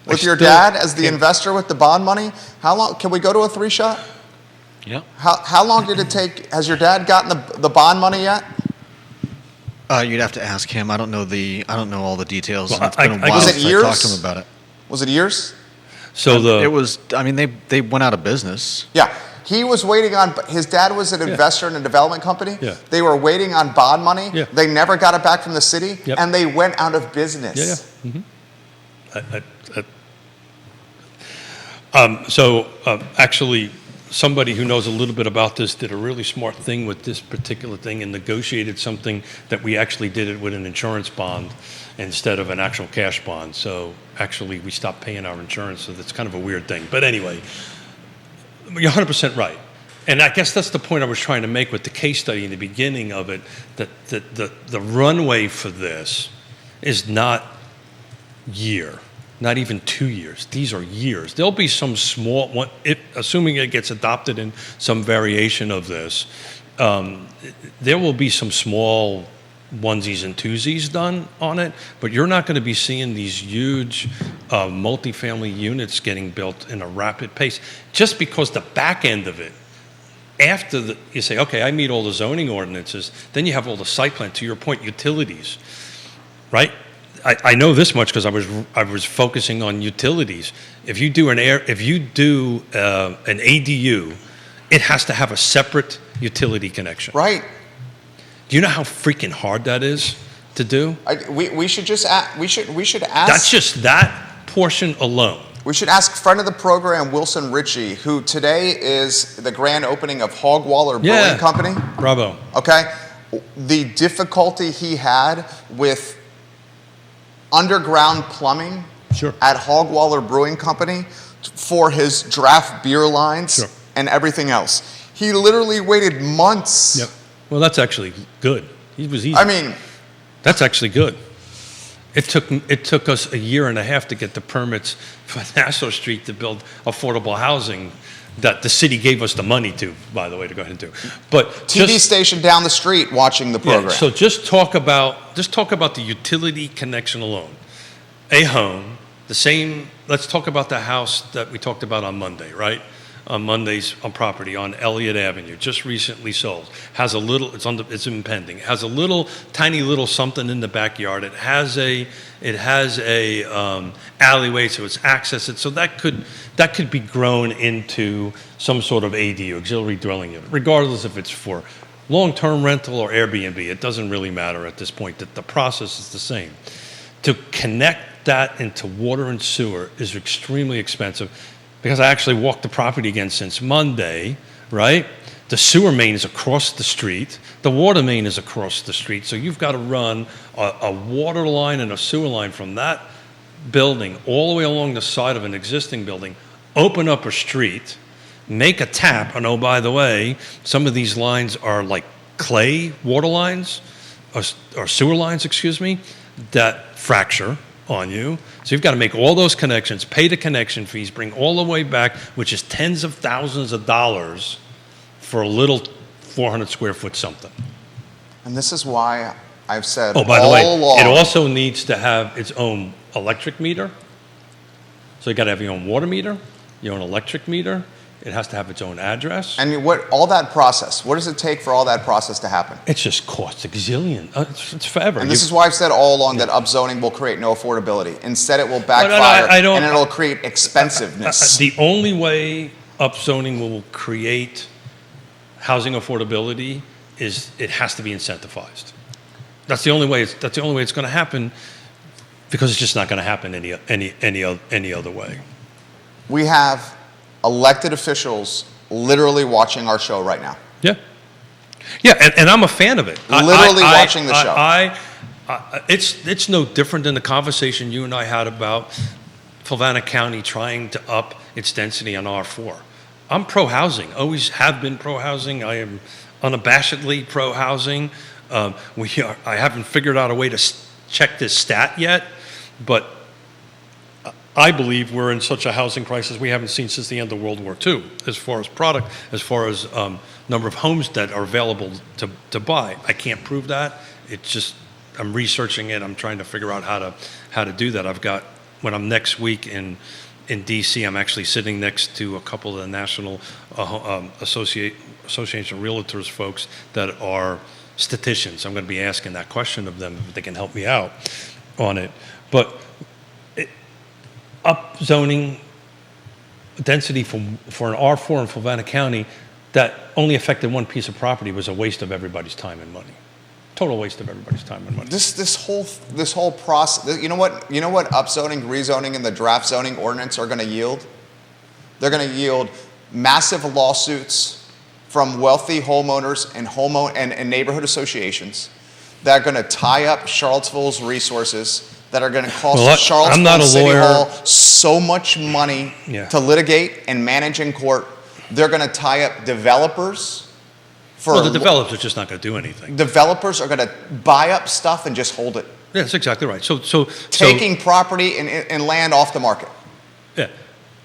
With your dad as the investor with the bond money? How long, can we go to a 3-shot? Yeah. How long did it take? Has your dad gotten the bond money yet? You'd have to ask him. I don't know all the details. Well, it's been a while was it since years? I talked to him about it. Was it years? So It was. I mean, they went out of business. Yeah. He was waiting on, his dad was an investor in a development company. Yeah. They were waiting on bond money. Yeah. They never got it back from the city, Yep. and they went out of business. Yeah. Actually, somebody who knows a little bit about this did a really smart thing with this particular thing and negotiated something that we actually did it with an insurance bond instead of an actual cash bond. So actually, we stopped paying our insurance, so that's kind of a weird thing. But anyway, you're 100% right. And I guess that's the point I was trying to make with the case study in the beginning of it, that the runway for this is not year. Not even 2 years. These are years. There'll be some small one, assuming it gets adopted in some variation of this. There will be some small onesies and twosies done on it, but you're not going to be seeing these huge multifamily units getting built in a rapid pace, just because the back end of it. After you say, okay, I meet all the zoning ordinances, then you have all the site plan. To your point, utilities, right? I know this much because I was focusing on utilities. If you do an ADU, it has to have a separate utility connection. Right. Do you know how freaking hard that is to do? We should ask. That's just that portion alone. We should ask friend of the program, Wilson Ritchie, who today is the grand opening of Hogwaller Brewing Company. Bravo. Okay. The difficulty he had with underground plumbing at Hogwaller Brewing Company for his draft beer lines and everything else. He literally waited months. Yep. Well, that's actually good. It was easy. I mean, that's actually good. It took us a year and a half to get the permits for Nassau Street to build affordable housing that the city gave us the money to, by the way, to go ahead and do. But TV station down the street watching the program. Yeah, so just talk about the utility connection alone. A home, the same. Let's talk about the house that we talked about on Monday, right? On Monday's on property on Elliott Avenue, just recently sold. Has a little. It's impending. Has a little tiny little something in the backyard. It has a alleyway, so it's accessed. So that could be grown into some sort of ADU, auxiliary dwelling unit, regardless if it's for long-term rental or Airbnb. It doesn't really matter at this point. That the process is the same. To connect that into water and sewer is extremely expensive. Because I actually walked the property again since Monday, right? The sewer main is across the street. The water main is across the street. So you've got to run a water line and a sewer line from that building all the way along the side of an existing building, open up a street, make a tap. And oh, by the way, some of these lines are like clay water lines, or sewer lines, excuse me, that fracture on you. So you've got to make all those connections, pay the connection fees, bring all the way back, which is tens of thousands of dollars for a little 400 square foot something. And this is why I've said Oh, by the all way, along. it also needs to have its own electric meter. So you got to have your own water meter, your own electric meter. It has to have its own address. And all that process, what does it take for all that process to happen? It's just costs a gazillion. It's forever. And this is why I've said all along that upzoning will create no affordability. Instead, it will backfire and it'll create expensiveness. The only way upzoning will create housing affordability is it has to be incentivized. That's the only way it's going to happen, because it's just not going to happen any other way. We have elected officials literally watching our show right now. Yeah. Yeah, and I'm a fan of it. Literally watching the show. It's no different than the conversation you and I had about Fluvanna County trying to up its density on R4. I'm pro-housing, always have been pro-housing. I am unabashedly pro-housing. I haven't figured out a way to check this stat yet, but I believe we're in such a housing crisis we haven't seen since the end of World War II, as far as product, as far as number of homes that are available to buy. I can't prove that. It's just, I'm researching it. I'm trying to figure out how to do that. When I'm next week in DC, I'm actually sitting next to a couple of the National Association of Realtors folks that are statisticians. I'm going to be asking that question of them if they can help me out on it. But upzoning density for an R4 in Fluvanna County that only affected one piece of property was a waste of everybody's time and money. Total waste of everybody's time and money. This whole process. You know what upzoning, rezoning, and the draft zoning ordinance are going to yield? They're going to yield massive lawsuits from wealthy homeowners and neighborhood associations that are going to tie up Charlottesville's resources, that are going to cost Charlottesville City Hall so much money to litigate and manage in court. They're going to tie up developers. The developers are just not going to do anything. Developers are going to buy up stuff and just hold it. Yeah, that's exactly right. So taking property and land off the market. Yeah.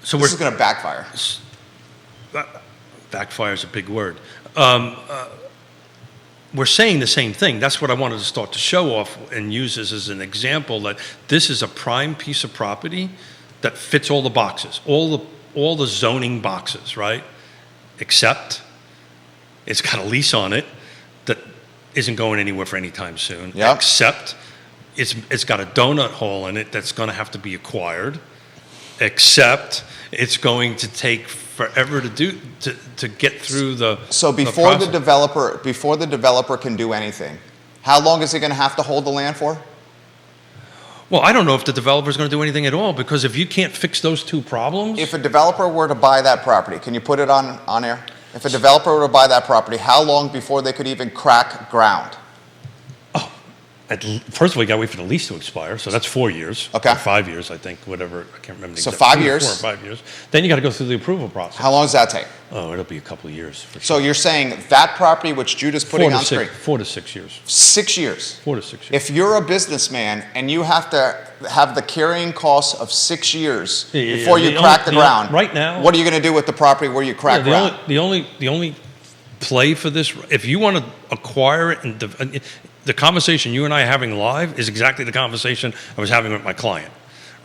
So this is going to backfire. Backfire is a big word. We're saying the same thing. That's what I wanted to start to show off and use this as an example, that this is a prime piece of property that fits all the boxes, all the zoning boxes, right? Except it's got a lease on it that isn't going anywhere for any time soon. Yep. Except it's got a donut hole in it that's going to have to be acquired. Except it's going to take forever to get through the. So before the developer can do anything, how long is he going to have to hold the land for? Well, I don't know if the developer is going to do anything at all, because if you can't fix those two problems. If a developer were to buy that property, can you put it on air? If a developer were to buy that property, how long before they could even crack ground? First of all, you got to wait for the lease to expire, so that's 4 years. Okay. Or 5 years, I think, whatever. I can't remember. So 5 years. 4 or 5 years. Then you got to go through the approval process. How long does that take? Oh, it'll be a couple of years. For sure. So you're saying that property, which Judah's putting on screen, 4 to 6 years. 6 years. 4 to 6 years. If you're a businessman and you have to have the carrying costs of 6 years before you crack the ground, right now, what are you going to do with the property where you crack ground? The only play for this, if you want to acquire it, and the conversation you and I are having live is exactly the conversation I was having with my client,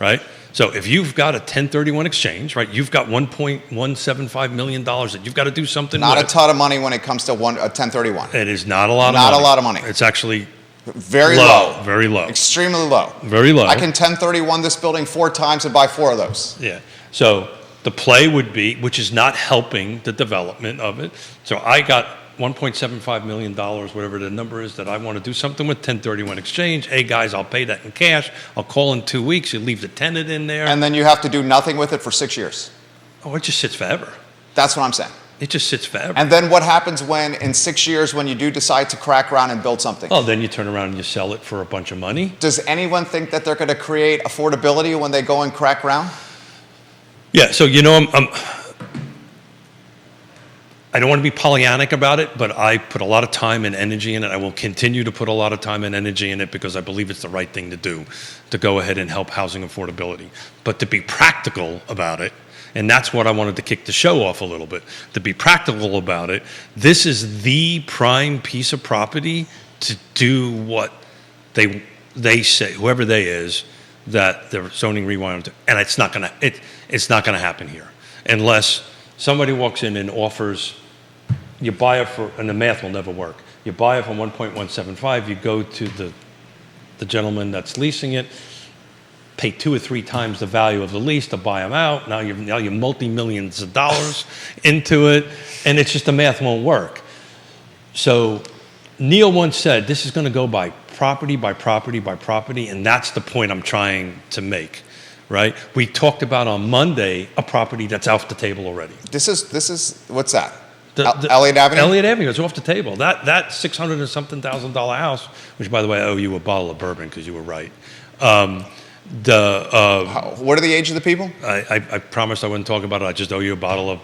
right? So if you've got a 1031 exchange, right, you've got $1.175 million that you've got to do something with. Not a ton of money when it comes to a 1031. It is not a lot of money. Not a lot of money. It's actually very low. Very low. Extremely low. Very low. I can 1031 this building 4 times and buy 4 of those. Yeah. So the play would be, which is not helping the development of it. So I got $1.75 million, whatever the number is, that I want to do something with, 1031 exchange. Hey guys, I'll pay that in cash. I'll call in 2 weeks. You leave the tenant in there. And then you have to do nothing with it for 6 years. Oh, it just sits forever. That's what I'm saying. It just sits forever. And then what happens when, in 6 years, when you do decide to crack ground and build something? Oh, then you turn around and you sell it for a bunch of money. Does anyone think that they're going to create affordability when they go and crack ground? Yeah, so I don't want to be Pollyannic about it, but I put a lot of time and energy in it. I will continue to put a lot of time and energy in it because I believe it's the right thing to do, to go ahead and help housing affordability. But to be practical about it, and that's what I wanted to kick the show off a little bit, to be practical about it, this is the prime piece of property to do what they say, whoever they is, that the zoning rewind, and it's not gonna happen here unless somebody walks in and offers. You buy it for, and the math will never work. You buy it for 1.175. You go to the gentleman that's leasing it, pay 2 or 3 times the value of the lease to buy them out. Now you're multi-millions of dollars into it, and it's just the math won't work. So Neil once said, this is going to go by property by property by property, and that's the point I'm trying to make, right? We talked about on Monday a property that's off the table already. This is what's that? The Elliott Avenue? Elliott Avenue is off the table. That $600 and something thousand house, which by the way I owe you a bottle of bourbon because you were right. What are the age of the people? I promised I wouldn't talk about it. I just owe you a bottle of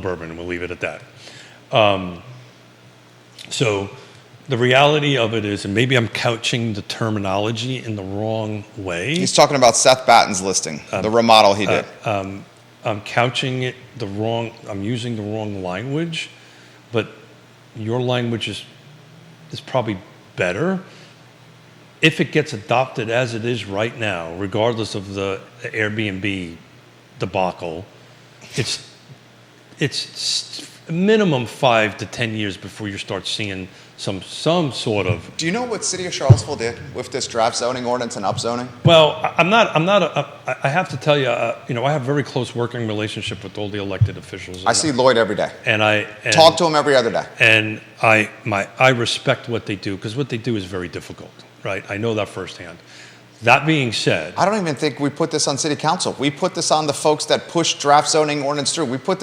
bourbon, and we'll leave it at that. So the reality of it is, and maybe I'm couching the terminology in the wrong way. He's talking about Seth Batten's listing, the remodel he did. I'm couching it I'm using the wrong language, but your language is probably better. If it gets adopted as it is right now, regardless of the Airbnb debacle, it's minimum 5 to 10 years before you start seeing some sort of. Do you know what City of Charlottesville did with this draft zoning ordinance and upzoning? Well, I have to tell you, I have a very close working relationship with all the elected officials. I see Lloyd every day. And I talk to him every other day. And I respect what they do, because what they do is very difficult, right? I know that firsthand. That being said, I don't even think we put this on City Council. We put this on the folks that push draft zoning ordinance through. We put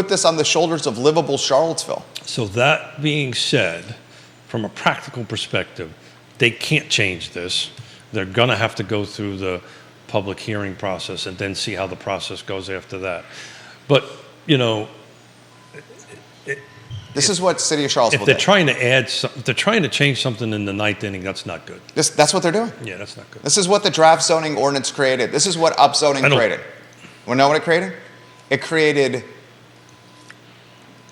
this on the shoulders of livable Charlottesville. So that being said, from a practical perspective, they can't change this. They're going to have to go through the public hearing process and then see how the process goes after that. But, this is what City of Charlottesville if they're did. trying to if they're trying to change something in the ninth inning, that's not good. That's what they're doing. Yeah, that's not good. This is what the draft zoning ordinance created. This is what upzoning created. Want to know what it created? It created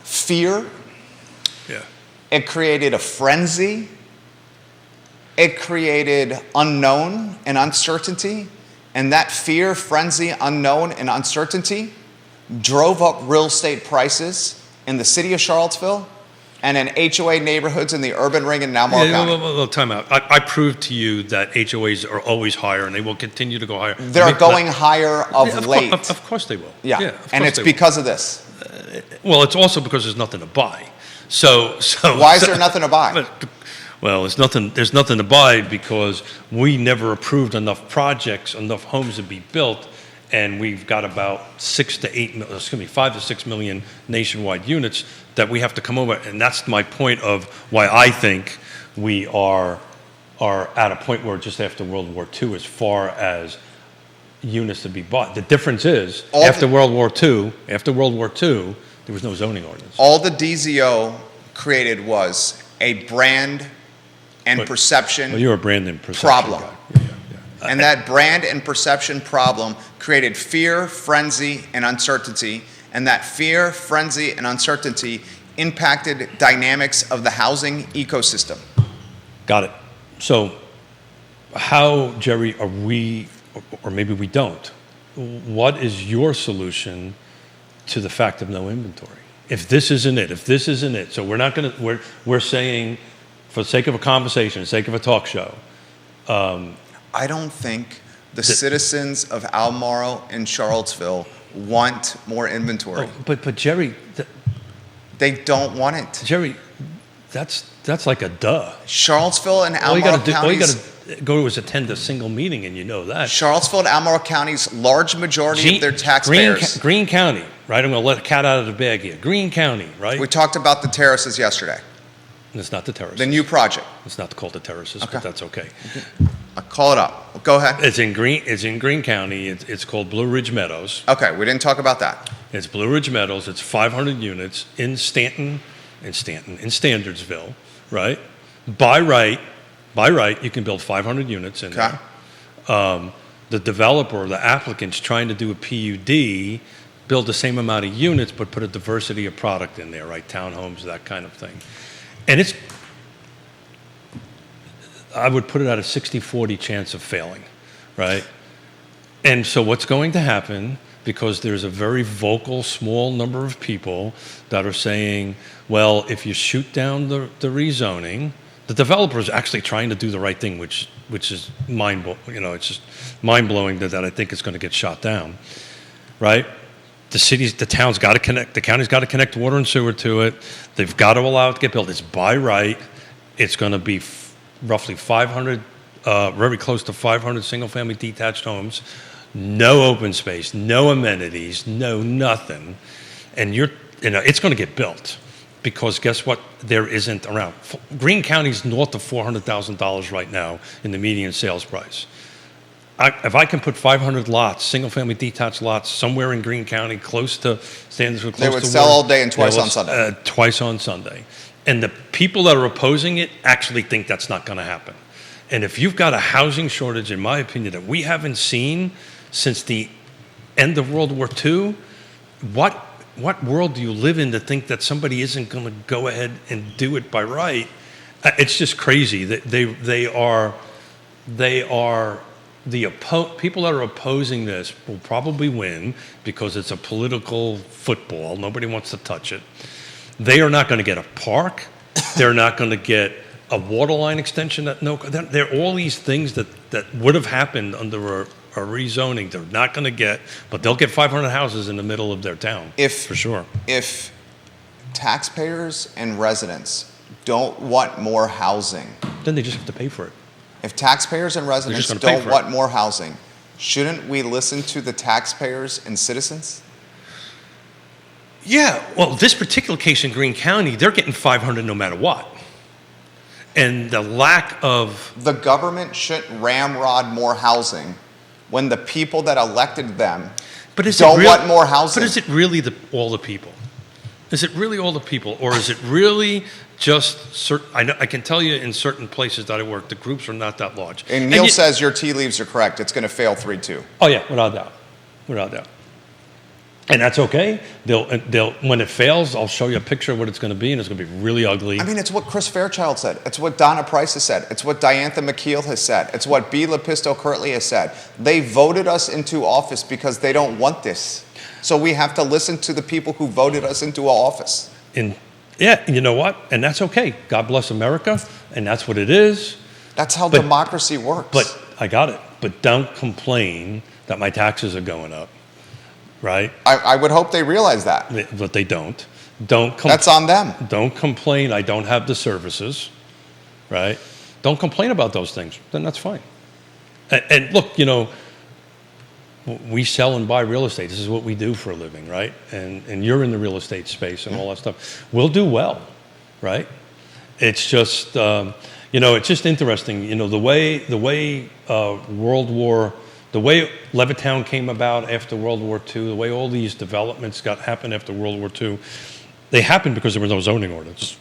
fear. Yeah. It created a frenzy. It created unknown and uncertainty. And that fear, frenzy, unknown, and uncertainty drove up real estate prices in the city of Charlottesville and in HOA neighborhoods in the urban ring in Albemarle County. Well, time out. I proved to you that HOAs are always higher, and they will continue to go higher. They're going higher of late. Of course they will. Yeah, and it's because of this. Well, it's also because there's nothing to buy. So why is there nothing to buy? Well, there's nothing to buy because we never approved enough projects, enough homes to be built, and we've got about 5 to 6 million nationwide units that we have to come over. And that's my point of why I think we are at a point where just after World War II, as far as units to be bought. The difference is after World War II, there was no zoning ordinance. All the DZO created was a brand and perception. Well, you're a brand and perception problem. guy. And that brand and perception problem created fear, frenzy, and uncertainty. And that fear, frenzy, and uncertainty impacted dynamics of the housing ecosystem. Got it. So how, Jerry, are we, or maybe we don't, what is your solution to the fact of no inventory? If this isn't it, so we're not going to, we're saying, for the sake of a conversation, for the sake of a talk show, I don't think the citizens of Albemarle and Charlottesville want more inventory. Oh, but Jerry, they don't want it. Jerry, that's like a duh. Charlottesville and Albemarle counties. All you got to go to is attend a single meeting, and you know that. Charlottesville and Albemarle counties, large majority of their taxpayers. Greene County, right? I'm going to let the cat out of the bag here. Greene County, right? We talked about the terraces yesterday. And it's not the terraces. The new project. It's not called the terraces, but that's okay. I'll call it up. Go ahead. It's in Greene County. It's called Blue Ridge Meadows. Okay, we didn't talk about that. It's Blue Ridge Meadows. It's 500 units in Standardsville, right? By right, you can build 500 units in there. The developer, the applicant's trying to do a PUD, build the same amount of units, but put a diversity of product in there, right? Townhomes, that kind of thing. And I would put it at a 60-40 chance of failing, right? And so what's going to happen, because there's a very vocal, small number of people that are saying, well, if you shoot down the rezoning, the developer is actually trying to do the right thing, which is it's just mind-blowing that I think it's going to get shot down, right? The town's got to connect, the county's got to connect water and sewer to it. They've got to allow it to get built. It's by right. It's going to be roughly 500, very close to 500 single-family detached homes. No open space, no amenities, no nothing. And it's going to get built, because guess what? There isn't around. Greene County's north of $400,000 right now in the median sales price. If I can put 500 lots, single-family detached lots, somewhere in Greene County, close to Stanley, they would sell all day and twice on Sunday. Twice on Sunday. And the people that are opposing it actually think that's not going to happen. And if you've got a housing shortage, in my opinion, that we haven't seen since the end of World War II, what world do you live in to think that somebody isn't going to go ahead and do it by right? It's just crazy. People that are opposing this will probably win, because it's a political football. Nobody wants to touch it. They are not going to get a park. They're not going to get a water line extension. They're all these things that would have happened under a rezoning. They're not going to get, but they'll get 500 houses in the middle of their town, for sure. If taxpayers and residents don't want more housing, then they just have to pay for it. If taxpayers and residents don't want more housing, shouldn't we listen to the taxpayers and citizens? Yeah, well, this particular case in Greene County, they're getting 500 no matter what. And the lack of... The government shouldn't ramrod more housing when the people that elected them don't want more housing. But is it really all the people? Is it really all the people? Or is it really just certain... I can tell you in certain places that I work, the groups are not that large. And Neil says your tea leaves are correct. It's going to fail 3-2. Oh, yeah, without doubt. Without doubt. And that's okay. They'll when it fails, I'll show you a picture of what it's going to be, and it's going to be really ugly. I mean, it's what Chris Fairchild said. It's what Donna Price has said. It's what Diantha McKeel has said. It's what B. Lepisto Kirtley has said. They voted us into office because they don't want this. So we have to listen to the people who voted us into office. And yeah, you know what? And that's okay. God bless America, and that's what it is. That's how democracy works. But I got it. But don't complain that my taxes are going up. Right? I would hope they realize that. But they don't. That's on them. Don't complain I don't have the services, right? Don't complain about those things. Then that's fine. And look, we sell and buy real estate. This is what we do for a living, right? And you're in the real estate space and all that stuff. We'll do well, right? It's just, it's just interesting. The way Levittown came about after World War II, the way all these developments happened after World War II, they happened because there was no zoning ordinance.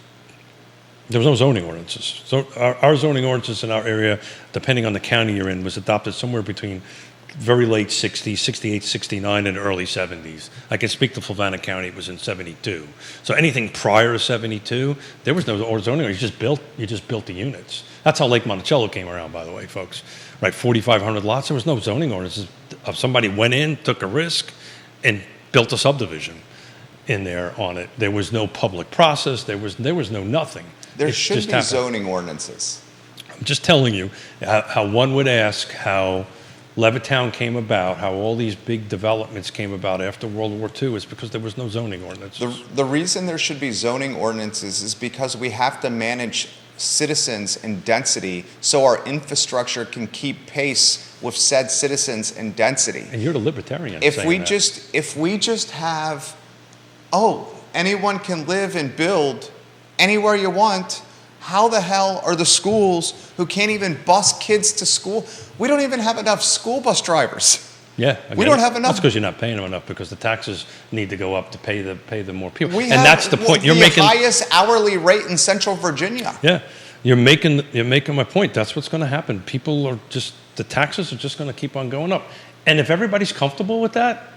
There was no zoning ordinances. So our zoning ordinances in our area, depending on the county you're in, was adopted somewhere between very late 60s, 68, 69, and early 70s. I can speak to Fluvanna County, it was in 72. So anything prior to 72, there was no zoning ordinance. You just built the units. That's how Lake Monticello came around, by the way, folks. Right, 4,500 lots, there was no zoning ordinances. Somebody went in, took a risk, and built a subdivision in there on it. There was no public process. There was no nothing. There should be zoning ordinances. I'm just telling you how one would ask how Levittown came about, how all these big developments came about after World War II is because there was no zoning ordinances. The reason there should be zoning ordinances is because we have to manage citizens and density so our infrastructure can keep pace with said citizens and density. And you're the libertarian. If we just have, anyone can live and build anywhere you want, how the hell are the schools who can't even bus kids to school? We don't even have enough school bus drivers. Yeah, we don't have enough. That's because you're not paying them enough, because the taxes need to go up to pay the more people. That's the point you're making. The highest hourly rate in Central Virginia. Yeah, you're making my point. That's what's going to happen. The taxes are just going to keep on going up. And if everybody's comfortable with that,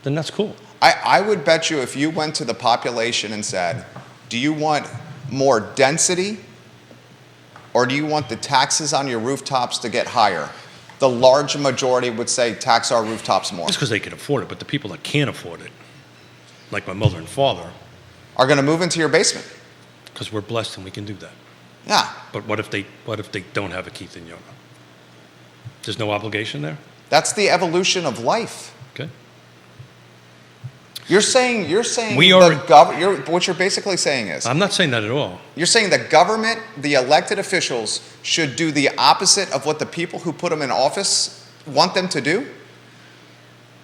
then that's cool. I would bet you if you went to the population and said, do you want more density or do you want the taxes on your rooftops to get higher? The large majority would say tax our rooftops more. Just because they can afford it, but the people that can't afford it, like my mother and father, Are going to move into your basement. because we're blessed and we can do that. Yeah. But what if they don't have a Keith and Yonna? There's no obligation there? That's the evolution of life. Okay. You're saying what you're basically saying is, I'm not saying that at all. you're saying the government, the elected officials, should do the opposite of what the people who put them in office want them to do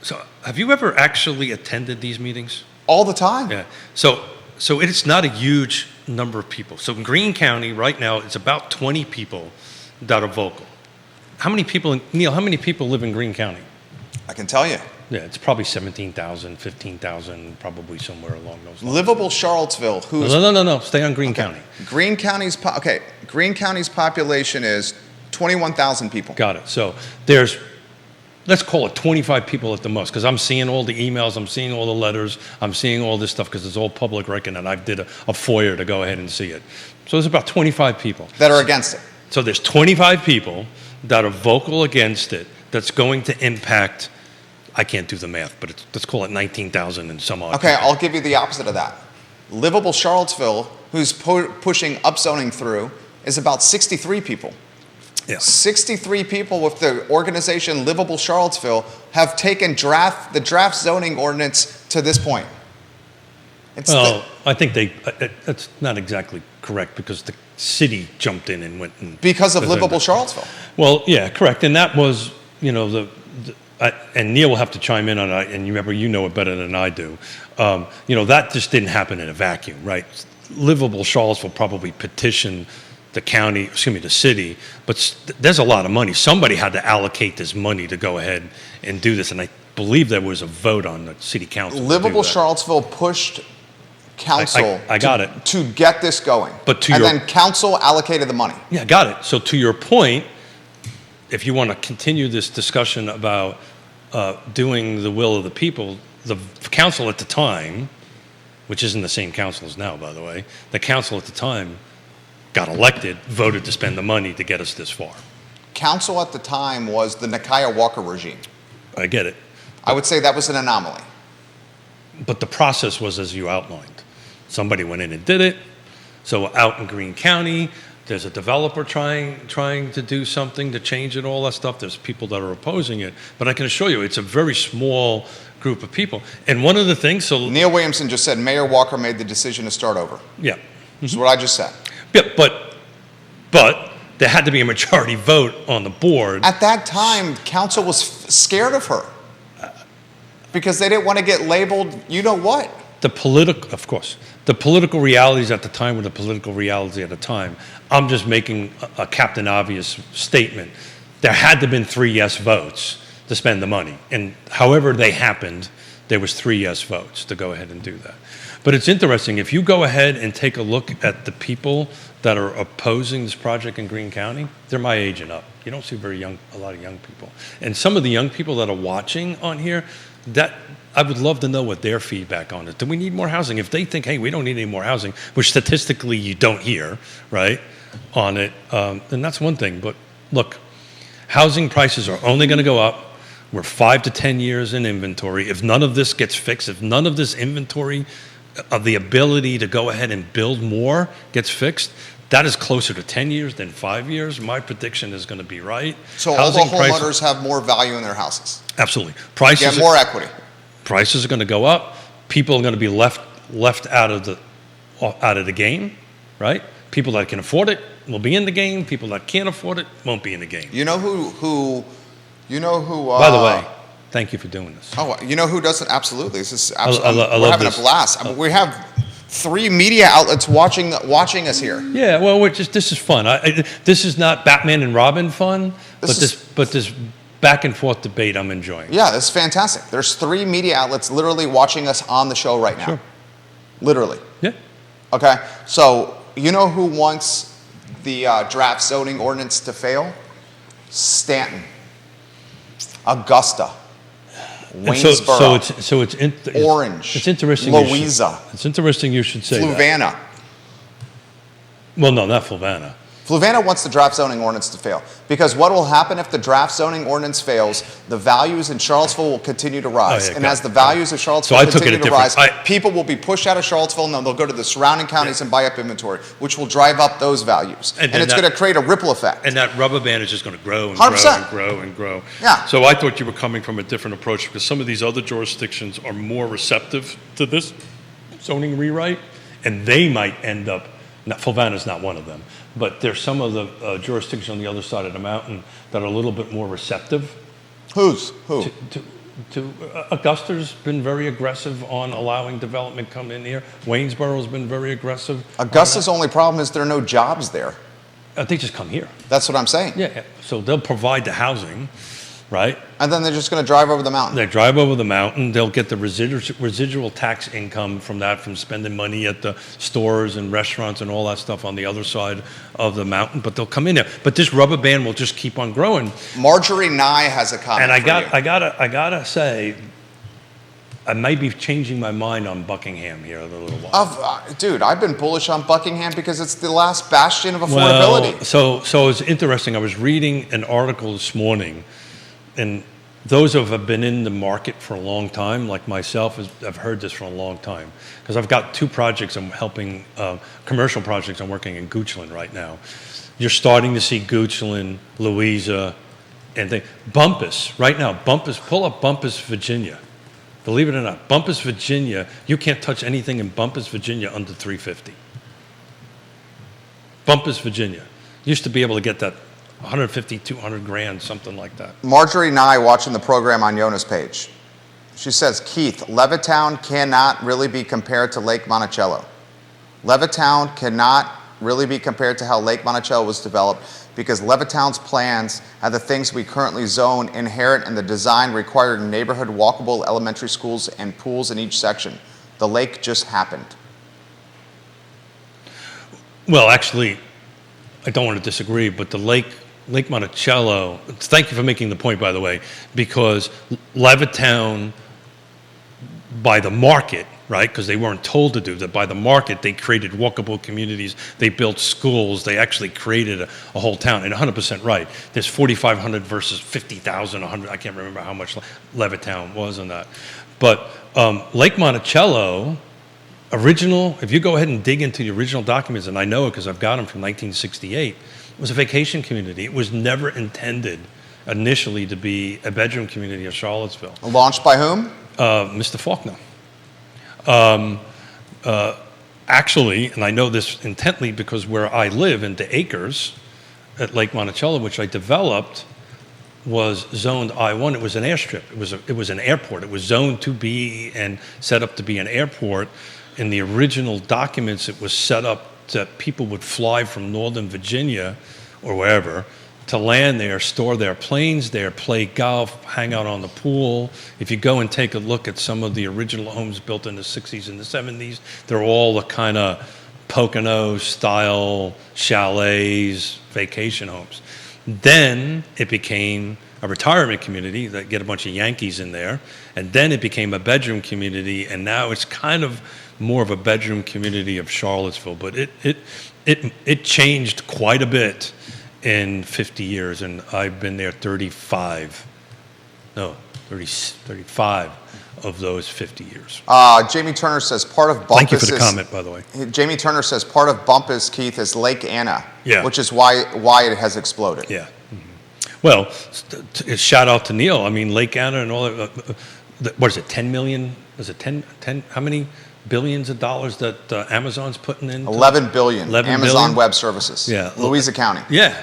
So have you ever actually attended these meetings? all the time. Yeah. So it's not a huge number of people. So in Greene County right now, it's about 20 people that are vocal. Neil, how many people live in Greene County? I can tell you. Yeah, it's probably 17,000, 15,000, probably somewhere along those lines. Livable Charlottesville, who's No. Stay on Greene County. Greene County's Greene County's population is 21,000 people. Got it. So there's, let's call it 25 people at the most, because I'm seeing all the emails, I'm seeing all the letters, I'm seeing all this stuff because it's all public record, and I did a FOIA to go ahead and see it. So there's about 25 people. That are against it. So there's 25 people that are vocal against it that's going to impact, I can't do the math, but let's call it 19,000 and some odd. Okay, people. I'll give you the opposite of that. Livable Charlottesville, who's pushing upzoning through, is about 63 people. Yeah. 63 people with the organization Livable Charlottesville have taken the draft zoning ordinance to this point. I think that's not exactly correct, because the city jumped in and went and... Because of Livable Charlottesville. Well, yeah, correct. And that was, and Neil will have to chime in on it, and you know it better than I do. That just didn't happen in a vacuum, right? Livable Charlottesville probably petitioned the city, but there's a lot of money. Somebody had to allocate this money to go ahead and do this, and I believe there was a vote on the city council. Livable Charlottesville pushed council I got it. to get this going. Then council allocated the money. Yeah, got it. So to your point, if you want to continue this discussion about doing the will of the people, the council at the time, which isn't the same council as now, by the way, the council at the time got elected, voted to spend the money to get us this far. Council at the time was the Nakiah Walker regime. I get it. I would say that was an anomaly. But the process was as you outlined. Somebody went in and did it. So out in Greene County, there's a developer trying to do something to change it, all that stuff. There's people that are opposing it. But I can assure you, it's a very small group of people. And one of the things... Neil Williamson just said Mayor Walker made the decision to start over. Yeah. That's what I just said. Yeah, but there had to be a majority vote on the board. At that time, council was scared of her because they didn't want to get labeled, you know what? Of course. The political realities at the time were the political reality at the time. I'm just making a Captain Obvious statement. There had to have been 3 yes votes to spend the money. And however they happened, there was 3 yes votes to go ahead and do that. But it's interesting, if you go ahead and take a look at the people that are opposing this project in Greene County, they're my age and up. You don't see a lot of young people. And some of the young people that are watching on here, that I would love to know what their feedback on it. Do we need more housing? If they think, hey, we don't need any more housing, which statistically you don't hear, right, on it, then that's one thing. But look, housing prices are only going to go up. We're 5 to 10 years in inventory. If none of this gets fixed, if none of this inventory of the ability to go ahead and build more gets fixed, that is closer to 10 years than 5 years. My prediction is going to be right. So all the homeowners have more value in their houses. Absolutely. Prices get more equity. Prices are going to go up. People are going to be left out of the game, right? People that can afford it will be in the game. People that can't afford it won't be in the game. You know who? By the way, thank you for doing this. Oh, you know who doesn't? Absolutely. This is absolutely. I we're love having this. a blast. We have 3 media outlets watching us here. Yeah, well, this is fun. This is not Batman and Robin fun, but this back and forth debate I'm enjoying. Yeah, it's fantastic. There's 3 media outlets literally watching us on the show right now. Sure. Literally. Yeah. Okay. So you know who wants the draft zoning ordinance to fail? Stanton, Augusta, Waynesboro, Orange, It's interesting. Louisa. It's interesting you should say that. Fluvanna. Well, no, not Fluvanna. Fluvanna wants the draft zoning ordinance to fail because what will happen if the draft zoning ordinance fails? The values in Charlottesville will continue to rise, and as the values of Charlottesville continue to rise, people will be pushed out of Charlottesville, and they'll go to the surrounding counties and buy up inventory, which will drive up those values, and it's going to create a ripple effect. And that rubber band is just going to grow and 100%. grow and grow and grow. Yeah. So I thought you were coming from a different approach because some of these other jurisdictions are more receptive to this zoning rewrite, and they might end up. Fluvanna's not one of them, but there's some of the jurisdictions on the other side of the mountain that are a little bit more receptive. Who? Augusta's been very aggressive on allowing development come in here. Waynesboro's been very aggressive. Augusta's only problem is there are no jobs there. They just come here. That's what I'm saying. Yeah. So they'll provide the housing, right? And then they're just going to drive over the mountain. They drive over the mountain. They'll get the residual tax income from that, from spending money at the stores and restaurants and all that stuff on the other side of the mountain. But they'll come in there. But this rubber band will just keep on growing. Marjorie Nye has a comment. And I gotta say, I might be changing my mind on Buckingham here in a little while. Dude, I've been bullish on Buckingham because it's the last bastion of affordability. Well, so it's interesting. I was reading an article this morning. And those who have been in the market for a long time, like myself, have heard this for a long time. Because I've got two projects I'm helping, commercial projects I'm working in Goochland right now. You're starting to see Goochland, Louisa, and Bumpus, right now, pull up Bumpus, Virginia. Believe it or not, Bumpus, Virginia, you can't touch anything in Bumpus, Virginia under $350. Bumpus, Virginia. Used to be able to get that 150, 200 grand, something like that. Marjorie Nye watching the program on Yonna's page. She says, Keith, Levittown cannot really be compared to Lake Monticello. Levittown cannot really be compared to how Lake Monticello was developed because Levittown's plans had the things we currently zone inherent in the design required in neighborhood walkable elementary schools and pools in each section. The lake just happened. Well, actually, I don't want to disagree, but the Lake Monticello, thank you for making the point, by the way, because Levittown, by the market, right, because they weren't told to do that, by the market, they created walkable communities, they built schools, they actually created a whole town, and 100% right. There's 4,500 versus 50,000, 100, I can't remember how much Levittown was on that. But Lake Monticello, original, if you go ahead and dig into the original documents, and I know it because I've got them from 1968, it was a vacation community. It was never intended initially to be a bedroom community of Charlottesville. Launched by whom? Mr. Faulkner. Actually, and I know this intently because where I live in the acres at Lake Monticello, which I developed, was zoned I-1. It was an airstrip. It was an airport. It was zoned to be and set up to be an airport. In the original documents, it was set up that people would fly from Northern Virginia or wherever to land there, store their planes there, play golf, hang out on the pool. If you go and take a look at some of the original homes built in the 60s and the 70s, they're all the kind of Pocono-style chalets, vacation homes. Then it became a retirement community that get a bunch of Yankees in there, and then it became a bedroom community, and now it's kind of more of a bedroom community of Charlottesville, but it changed quite a bit in 50 years, and I've been there 35 of those 50 years. Jamie Turner says part of Bumpus Thank you for the comment, by the way. Jamie Turner says part of Bumpus, Keith, is Lake Anna, which is why it has exploded. Yeah. Mm-hmm. Well, shout out to Neil. I mean, Lake Anna and all that, what is it, 10 million? Is it 10, how many billions of dollars that Amazon's putting in? 11 billion. 11 Amazon billion? Web Services. Yeah. Louisa County. Yeah.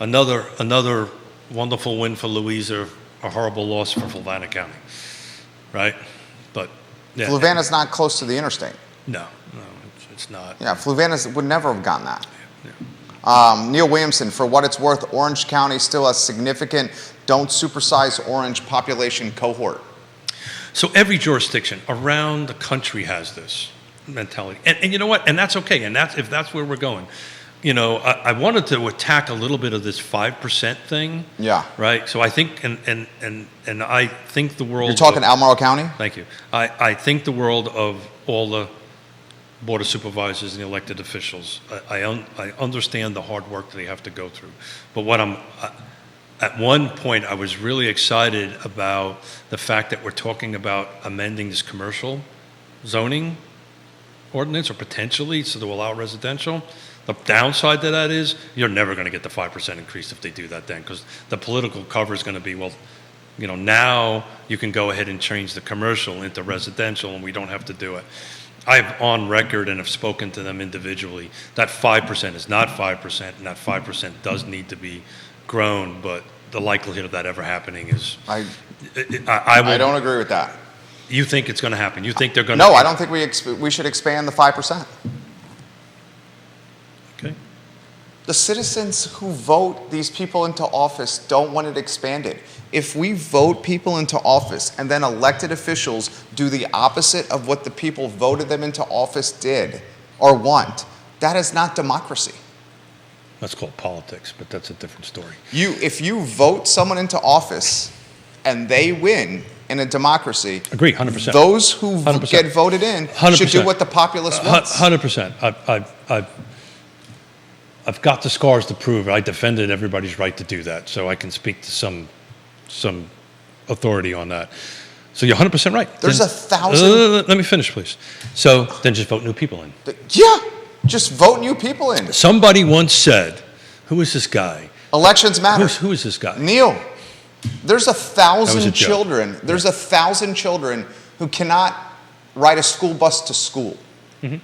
Another wonderful win for Louisa, a horrible loss for Fluvanna County. Right? But yeah. Fluvanna's not close to the interstate. No, it's not. Yeah, Fluvanna would never have gotten that. Yeah. Neil Williamson, for what it's worth, Orange County still has significant don't supersize Orange population cohort. So every jurisdiction around the country has this mentality. And you know what? And that's okay. And if that's where we're going. You know, I wanted to attack a little bit of this 5% thing. Yeah. Right? So I think, and I think the world... You're talking Albemarle County? Thank you. I think the world of all the Board of Supervisors and the elected officials. I understand the hard work that they have to go through. But at one point, I was really excited about the fact that we're talking about amending this commercial zoning ordinance, or potentially, so to allow residential. The downside to that is you're never going to get the 5% increase if they do that then, because the political cover is going to be, well, now you can go ahead and change the commercial into residential and we don't have to do it. I've on record and have spoken to them individually. That 5% is not 5%, and that 5% does need to be grown, but the likelihood of that ever happening is... I don't agree with that. You think it's going to happen? You think they're going to... No, I don't think we should expand the 5%. Okay. The citizens who vote these people into office don't want it expanded. If we vote people into office and then elected officials do the opposite of what the people voted them into office did or want, that is not democracy. That's called politics, but that's a different story. If you vote someone into office and they win in a democracy, agree, 100%. Those who 100%. get voted in 100%. should do what the populace wants. 100%. I've got the scars to prove it. I defended everybody's right to do that, so I can speak to some authority on that. So you're 100% right. There's 1,000. Let me finish, please. So then just vote new people in. Yeah, just vote new people in. Somebody once said, who is this guy? Elections matter. Who is this guy? Neil, there's 1,000 joke. children. There's 1,000 children who cannot ride a school bus to school. Mm-hmm.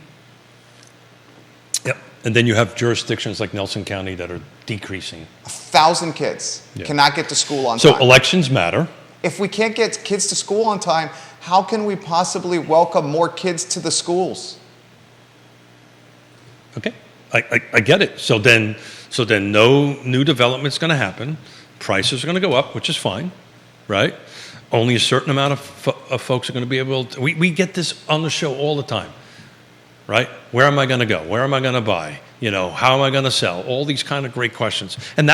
Yep. And then you have jurisdictions like Nelson County that are decreasing. 1,000 kids cannot get to school on time. So elections matter. If we can't get kids to school on time, how can we possibly welcome more kids to the schools? Okay, I get it. So then no new development's going to happen. Prices are going to go up, which is fine, right? Only a certain amount of folks are going to be able to. We get this on the show all the time, right? Where am I going to go? Where am I going to buy? How am I going to sell? All these kind of great questions. And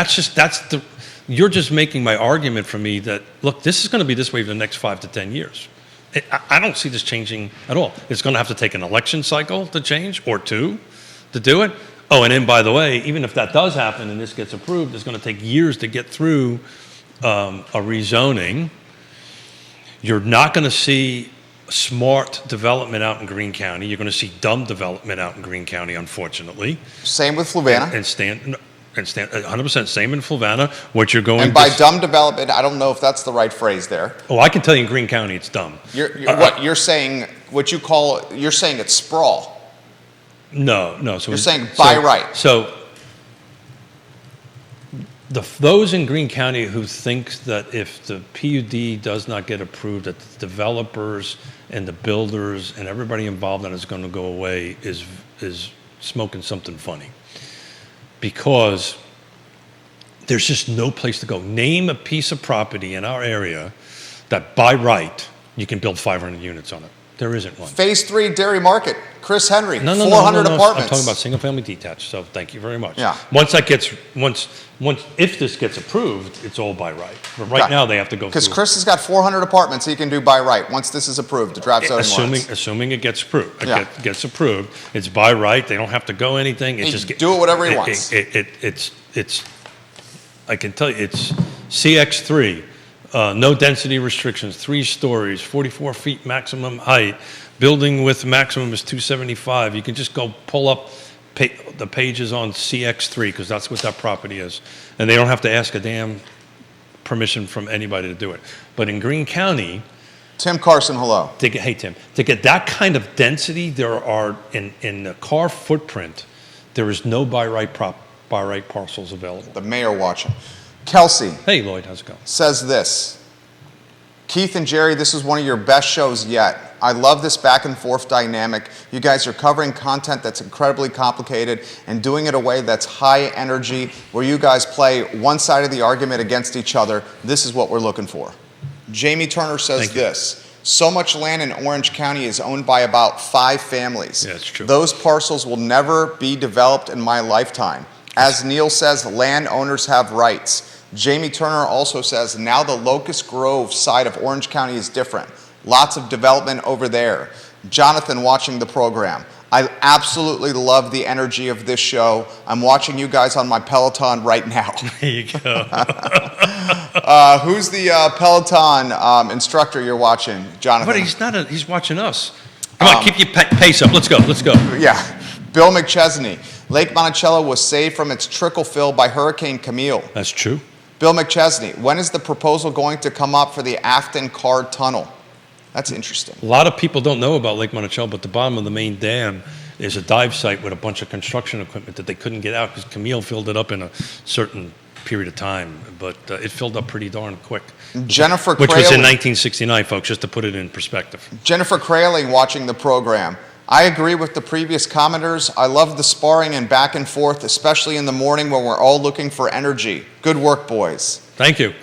you're just making my argument for me that, look, this is going to be this way for the next 5 to 10 years. I don't see this changing at all. It's going to have to take an election cycle to change, or two, to do it. Oh, and then, by the way, even if that does happen and this gets approved, it's going to take years to get through a rezoning. You're not going to see smart development out in Greene County. You're going to see dumb development out in Greene County, unfortunately. Same with Fluvanna. And 100% same in Fluvanna. What you're going and by dumb development, I don't know if that's the right phrase there. Oh, I can tell you in Greene County it's dumb. You're saying it's sprawl. No. So you're saying by right. So those in Greene County who think that if the PUD does not get approved, that the developers and the builders and everybody involved in it is going to go away is smoking something funny. Because there's just no place to go. Name a piece of property in our area that by right you can build 500 units on it. There isn't one. Phase 3 Dairy Market, Chris Henry, no, 400 apartments. I'm talking about single family detached, so thank you very much. Yeah. If this gets approved, it's all by right. But right now they have to go through. Because Chris has got 400 apartments he can do by right once this is approved, the draft zoning laws. Assuming it gets approved. Gets approved, it's by right. They don't have to go anything. Do it whatever he wants. It's I can tell you, it's CX3. No density restrictions, 3 stories, 44 feet maximum height. Building width maximum is 275. You can just go pull up the pages on CX3 because that's what that property is. And they don't have to ask a damn permission from anybody to do it. But in Greene County... Tim Carson, hello. Hey, Tim. To get that kind of density, there are, in the car footprint, there is no by right parcels available. The mayor watching. Kelsey. Hey, Lloyd, how's it going? Says this. Keith and Jerry, this is one of your best shows yet. I love this back and forth dynamic. You guys are covering content that's incredibly complicated and doing it a way that's high energy, where you guys play one side of the argument against each other. This is what we're looking for. Jamie Turner says this. So much land in Orange County is owned by about 5 families. Yeah, that's true. Those parcels will never be developed in my lifetime. As Neil says, landowners have rights. Jamie Turner also says, now the Locust Grove side of Orange County is different. Lots of development over there. Jonathan watching the program. I absolutely love the energy of this show. I'm watching you guys on my Peloton right now. There you go. Who's the Peloton instructor you're watching, Jonathan? But he's not. He's watching us. Come on, keep your pace up. Let's go. Let's go. Yeah. Bill McChesney. Lake Monticello was saved from its trickle fill by Hurricane Camille. That's true. Bill McChesney. When is the proposal going to come up for the Afton Card Tunnel? That's interesting. A lot of people don't know about Lake Monticello, but the bottom of the main dam is a dive site with a bunch of construction equipment that they couldn't get out because Camille filled it up in a certain period of time. But it filled up pretty darn quick. Jennifer Which was in Craling. 1969, folks, just to put it in perspective. Jennifer Craling watching the program. I agree with the previous commenters. I love the sparring and back and forth, especially in the morning when we're all looking for energy. Good work, boys. Thank you.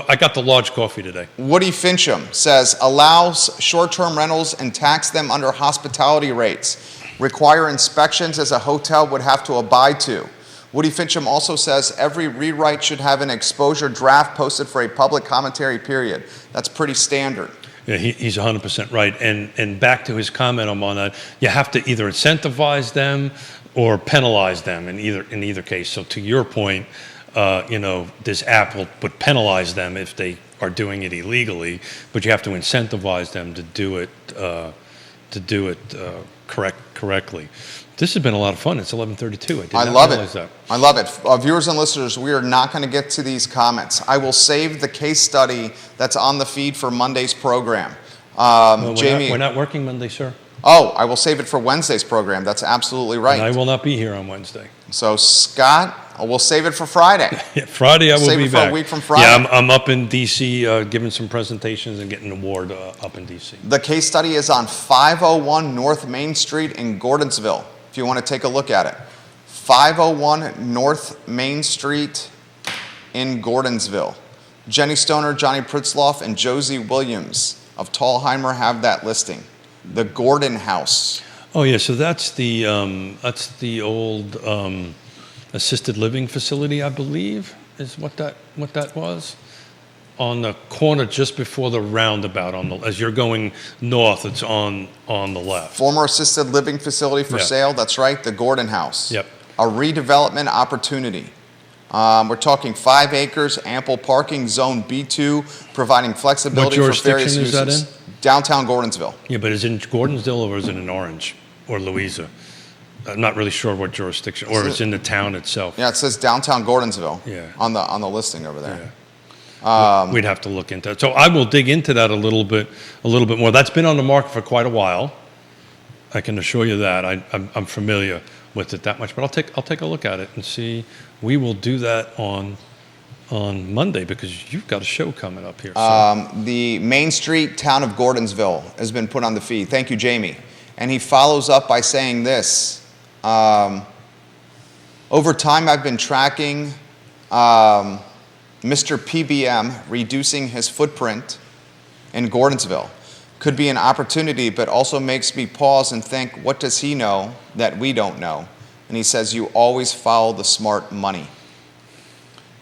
I got the large coffee today. Woody Fincham says, allows short-term rentals and tax them under hospitality rates. Require inspections as a hotel would have to abide to. Woody Fincham also says, every rewrite should have an exposure draft posted for a public commentary period. That's pretty standard. Yeah, he's 100% right. And back to his comment on that, you have to either incentivize them or penalize them in either case. So to your point, this app would penalize them if they are doing it illegally, but you have to incentivize them to do it correctly. This has been a lot of fun. It's 11:32. I love realize that. I love it. Viewers and listeners, we are not going to get to these comments. I will save the case study that's on the feed for Monday's program. Jamie, we're not working Monday, sir. Oh, I will save it for Wednesday's program. That's absolutely right. And I will not be here on Wednesday. So Scott, we'll save it for Friday. Yeah, Friday I will save be it for back. a week from Friday. Yeah, I'm up in D.C. Giving some presentations and getting an award up in D.C. The case study is on 501 North Main Street in Gordonsville, if you want to take a look at it. 501 North Main Street in Gordonsville. Jenny Stoner, Johnny Pritzloff, and Josie Williams of Tallheimer have that listing. The Gordon House. Oh yeah, so that's the old assisted living facility, I believe, is what that was, on the corner just before the roundabout. As you're going north, it's on the left. Former assisted living facility for sale. That's right, the Gordon House. Yep. A redevelopment opportunity. We're talking 5 acres, ample parking, zone B2, providing flexibility for various uses. What jurisdiction is that in? Downtown Gordonsville. Yeah, but is it in Gordonsville or is it in Orange or Louisa? I'm not really sure what jurisdiction, or it's in the town itself. Yeah, it says downtown Gordonsville. Yeah. On the listing over there. Yeah. We'd have to look into it. So I will dig into that a little bit more. That's been on the market for quite a while. I can assure you that. I'm familiar with it that much, but I'll take a look at it and see. We will do that on Monday because you've got a show coming up here. So. The Main Street town of Gordonsville has been put on the feed. Thank you, Jamie. And he follows up by saying this. Over time, I've been tracking Mr. PBM reducing his footprint in Gordonsville. Could be an opportunity, but also makes me pause and think, what does he know that we don't know? And he says, you always follow the smart money.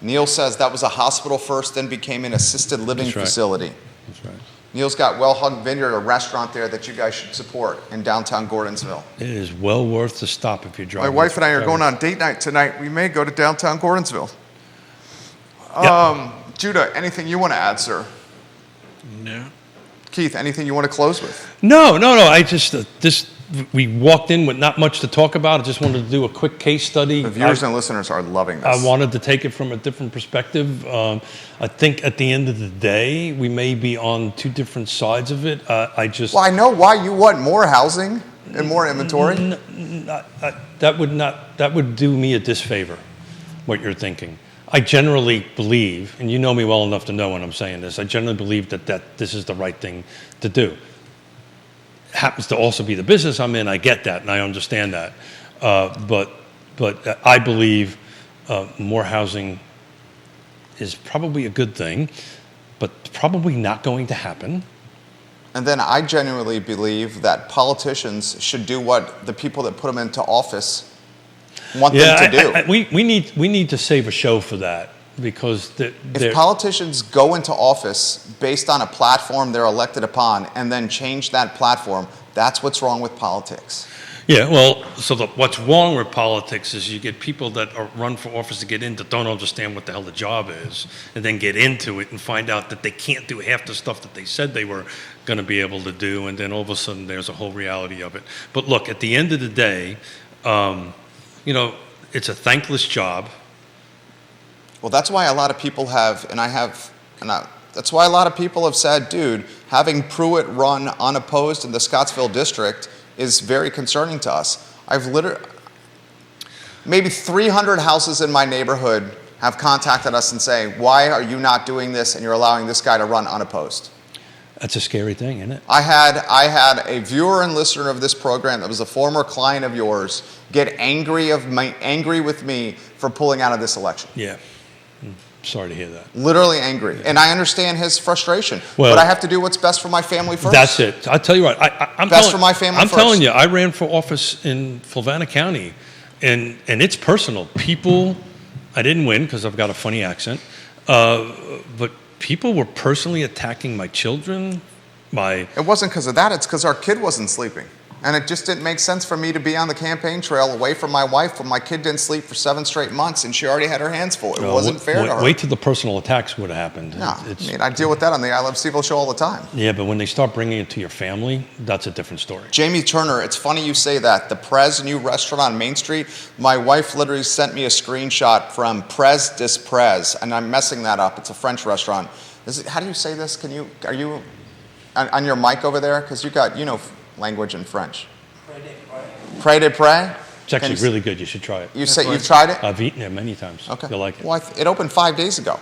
Neil says that was a hospital first, then became an assisted living facility. That's right. Neil's got Well Hung Vineyard, a restaurant there that you guys should support in downtown Gordonsville. It is well worth the stop if you drive. My wife and I are going on date night tonight. We may go to downtown Gordonsville. Yep. Judah, anything you want to add, sir? No. Keith, anything you want to close with? No. I just we walked in with not much to talk about. I just wanted to do a quick case study. The viewers and listeners are loving this. I wanted to take it from a different perspective. I think at the end of the day, we may be on two different sides of it. Well, I know why you want more housing and more inventory. That would do me a disfavor, what you're thinking. I generally believe, and you know me well enough to know when I'm saying this, I generally believe that this is the right thing to do. Happens to also be the business I'm in. I get that, and I understand that. But I believe more housing is probably a good thing, but probably not going to happen. And then I genuinely believe that politicians should do what the people that put them into office want them to do. We need to save a show for that, because if politicians go into office based on a platform they're elected upon and then change that platform, that's what's wrong with politics. Yeah, well, so what's wrong with politics is you get people that are run for office to get in that don't understand what the hell the job is, and then get into it and find out that they can't do half the stuff that they said they were going to be able to do, and then all of a sudden there's a whole reality of it. But look, at the end of the day, it's a thankless job. Well, that's why a lot of people have, that's why a lot of people have said, dude, having Pruitt run unopposed in the Scottsville district is very concerning to us. I've maybe 300 houses in my neighborhood have contacted us and say, why are you not doing this and you're allowing this guy to run unopposed? That's a scary thing, isn't it? I had a viewer and listener of this program that was a former client of yours get angry with me for pulling out of this election. Yeah. Sorry to hear that. Literally angry. And I understand his frustration. Well, but I have to do what's best for my family first. That's it. I'll tell you what. I'm for my family I'm first. telling you, I ran for office in Fluvanna County, and it's personal. People, I didn't win because I've got a funny accent, but people were personally attacking my children. It wasn't because of that. It's because our kid wasn't sleeping. And it just didn't make sense for me to be on the campaign trail away from my wife when my kid didn't sleep for 7 straight months and she already had her hands full. It wasn't fair to her. Wait till the personal attacks would have happened. No, I deal with that on the I Love CVille show all the time. Yeah, but when they start bringing it to your family, that's a different story. Jamie Turner, it's funny you say that. The Prez new restaurant on Main Street, my wife literally sent me a screenshot from Prez des Prez, and I'm messing that up. It's a French restaurant. How do you say this? Are you on your mic over there? Because language in French. Près de près? It's actually really good. You should try it. You've tried it? I've eaten it many times. Okay. You'll like it. Well, it opened 5 days ago.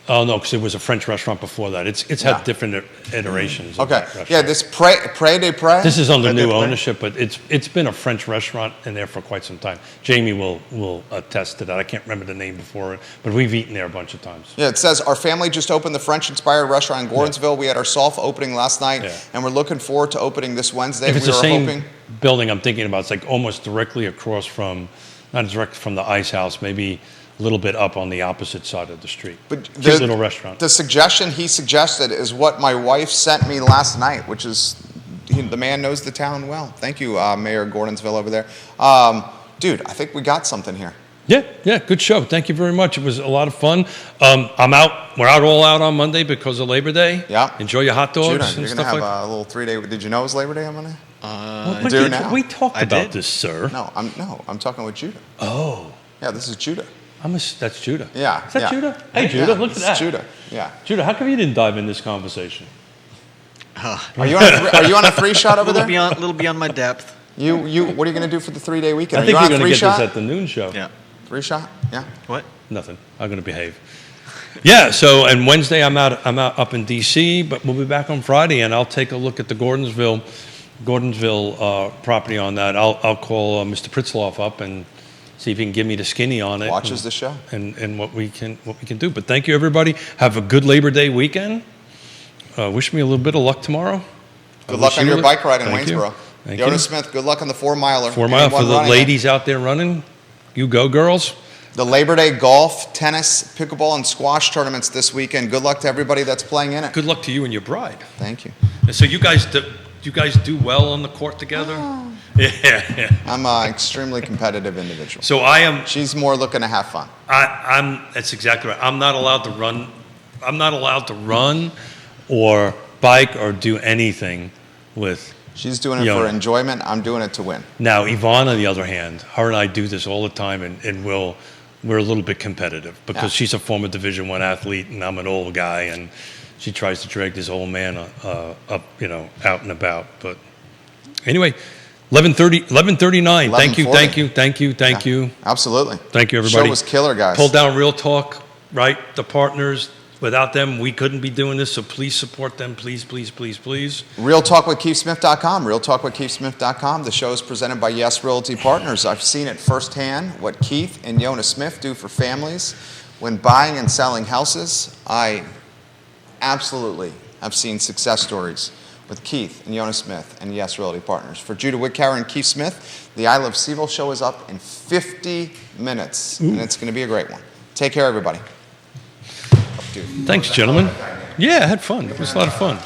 Oh, no, because it was a French restaurant before that. It's had different iterations. Of Okay. that restaurant. Yeah, this Près de près? This is under new ownership, but it's been a French restaurant in there for quite some time. Jamie will attest to that. I can't remember the name before it, but we've eaten there a bunch of times. Yeah, it says, our family just opened the French-inspired restaurant in Gordonsville. We had our soft opening last night, and we're looking forward to opening this Wednesday. If it's the same building I'm thinking about, it's like almost directly across from, not direct from the Ice House, maybe a little bit up on the opposite side of the street. But Cute little restaurant. The suggestion he suggested is what my wife sent me last night, which is, the man knows the town well. Thank you, Mayor Gordonsville over there. Dude, I think we got something here. Yeah, good show. Thank you very much. It was a lot of fun. We're all out on Monday because of Labor Day. Yeah. Enjoy your hot dogs Judah, and you're stuff going to like have a little 3-day, did you know it was Labor Day on Monday? now. We talked about this, sir. No, I'm talking with Judah. Oh. Yeah, this is Judah. That's Judah. Yeah. Is that Judah? Hey, Judah, look at that. Judah, yeah. Judah, how come you didn't dive in this conversation? Are you on a 3-shot over there? A little beyond my depth. What are you going to do for the 3-day weekend? I think are you you're on a going to get 3-shot? this at the noon show. Yeah. 3-shot? Yeah. What? Nothing. I'm going to behave. Yeah, and Wednesday I'm out up in D.C., but we'll be back on Friday, and I'll take a look at the Gordonsville property on that. I'll call Mr. Pritzloff up and see if he can give me the skinny on it. Watches the show. And what we can do. But thank you, everybody. Have a good Labor Day weekend. Wish me a little bit of luck tomorrow. Good luck on your bike ride in Waynesboro. Thank Yonna you. Smith, good luck on the 4-miler. 4-mile for the ladies out there running. You go, girls. The Labor Day golf, tennis, pickleball, and squash tournaments this weekend. Good luck to everybody that's playing in it. Good luck to you and your bride. Thank you. And so you guys do well on the court together? Oh. Yeah. I'm an extremely competitive individual. So I am. She's more looking to have fun. That's exactly right. I'm not allowed to run. I'm not allowed to run or bike or do anything with. She's doing it for enjoyment. I'm doing it to win. Now, Yvonne, on the other hand, her and I do this all the time, and we're a little bit competitive because she's a former Division I athlete, and I'm an old guy, and she tries to drag this old man up, out and about. But anyway, 11:39. Thank you. Absolutely. Thank you, everybody. Show was killer, guys. Pulled down Real Talk, right? The partners. Without them, we couldn't be doing this, so please support them. Please. RealTalkWithKeithSmith.com. RealTalkWithKeithSmith.com. The show is presented by Yes Realty Partners. I've seen it firsthand what Keith and Yonna Smith do for families when buying and selling houses. I absolutely have seen success stories with Keith and Yonna Smith and Yes Realty Partners. For Judah Whitcower and Keith Smith, the I Love CVille show is up in 50 minutes, and it's going to be a great one. Take care, everybody. Thanks, gentlemen. Yeah, I had fun. It was a lot of fun.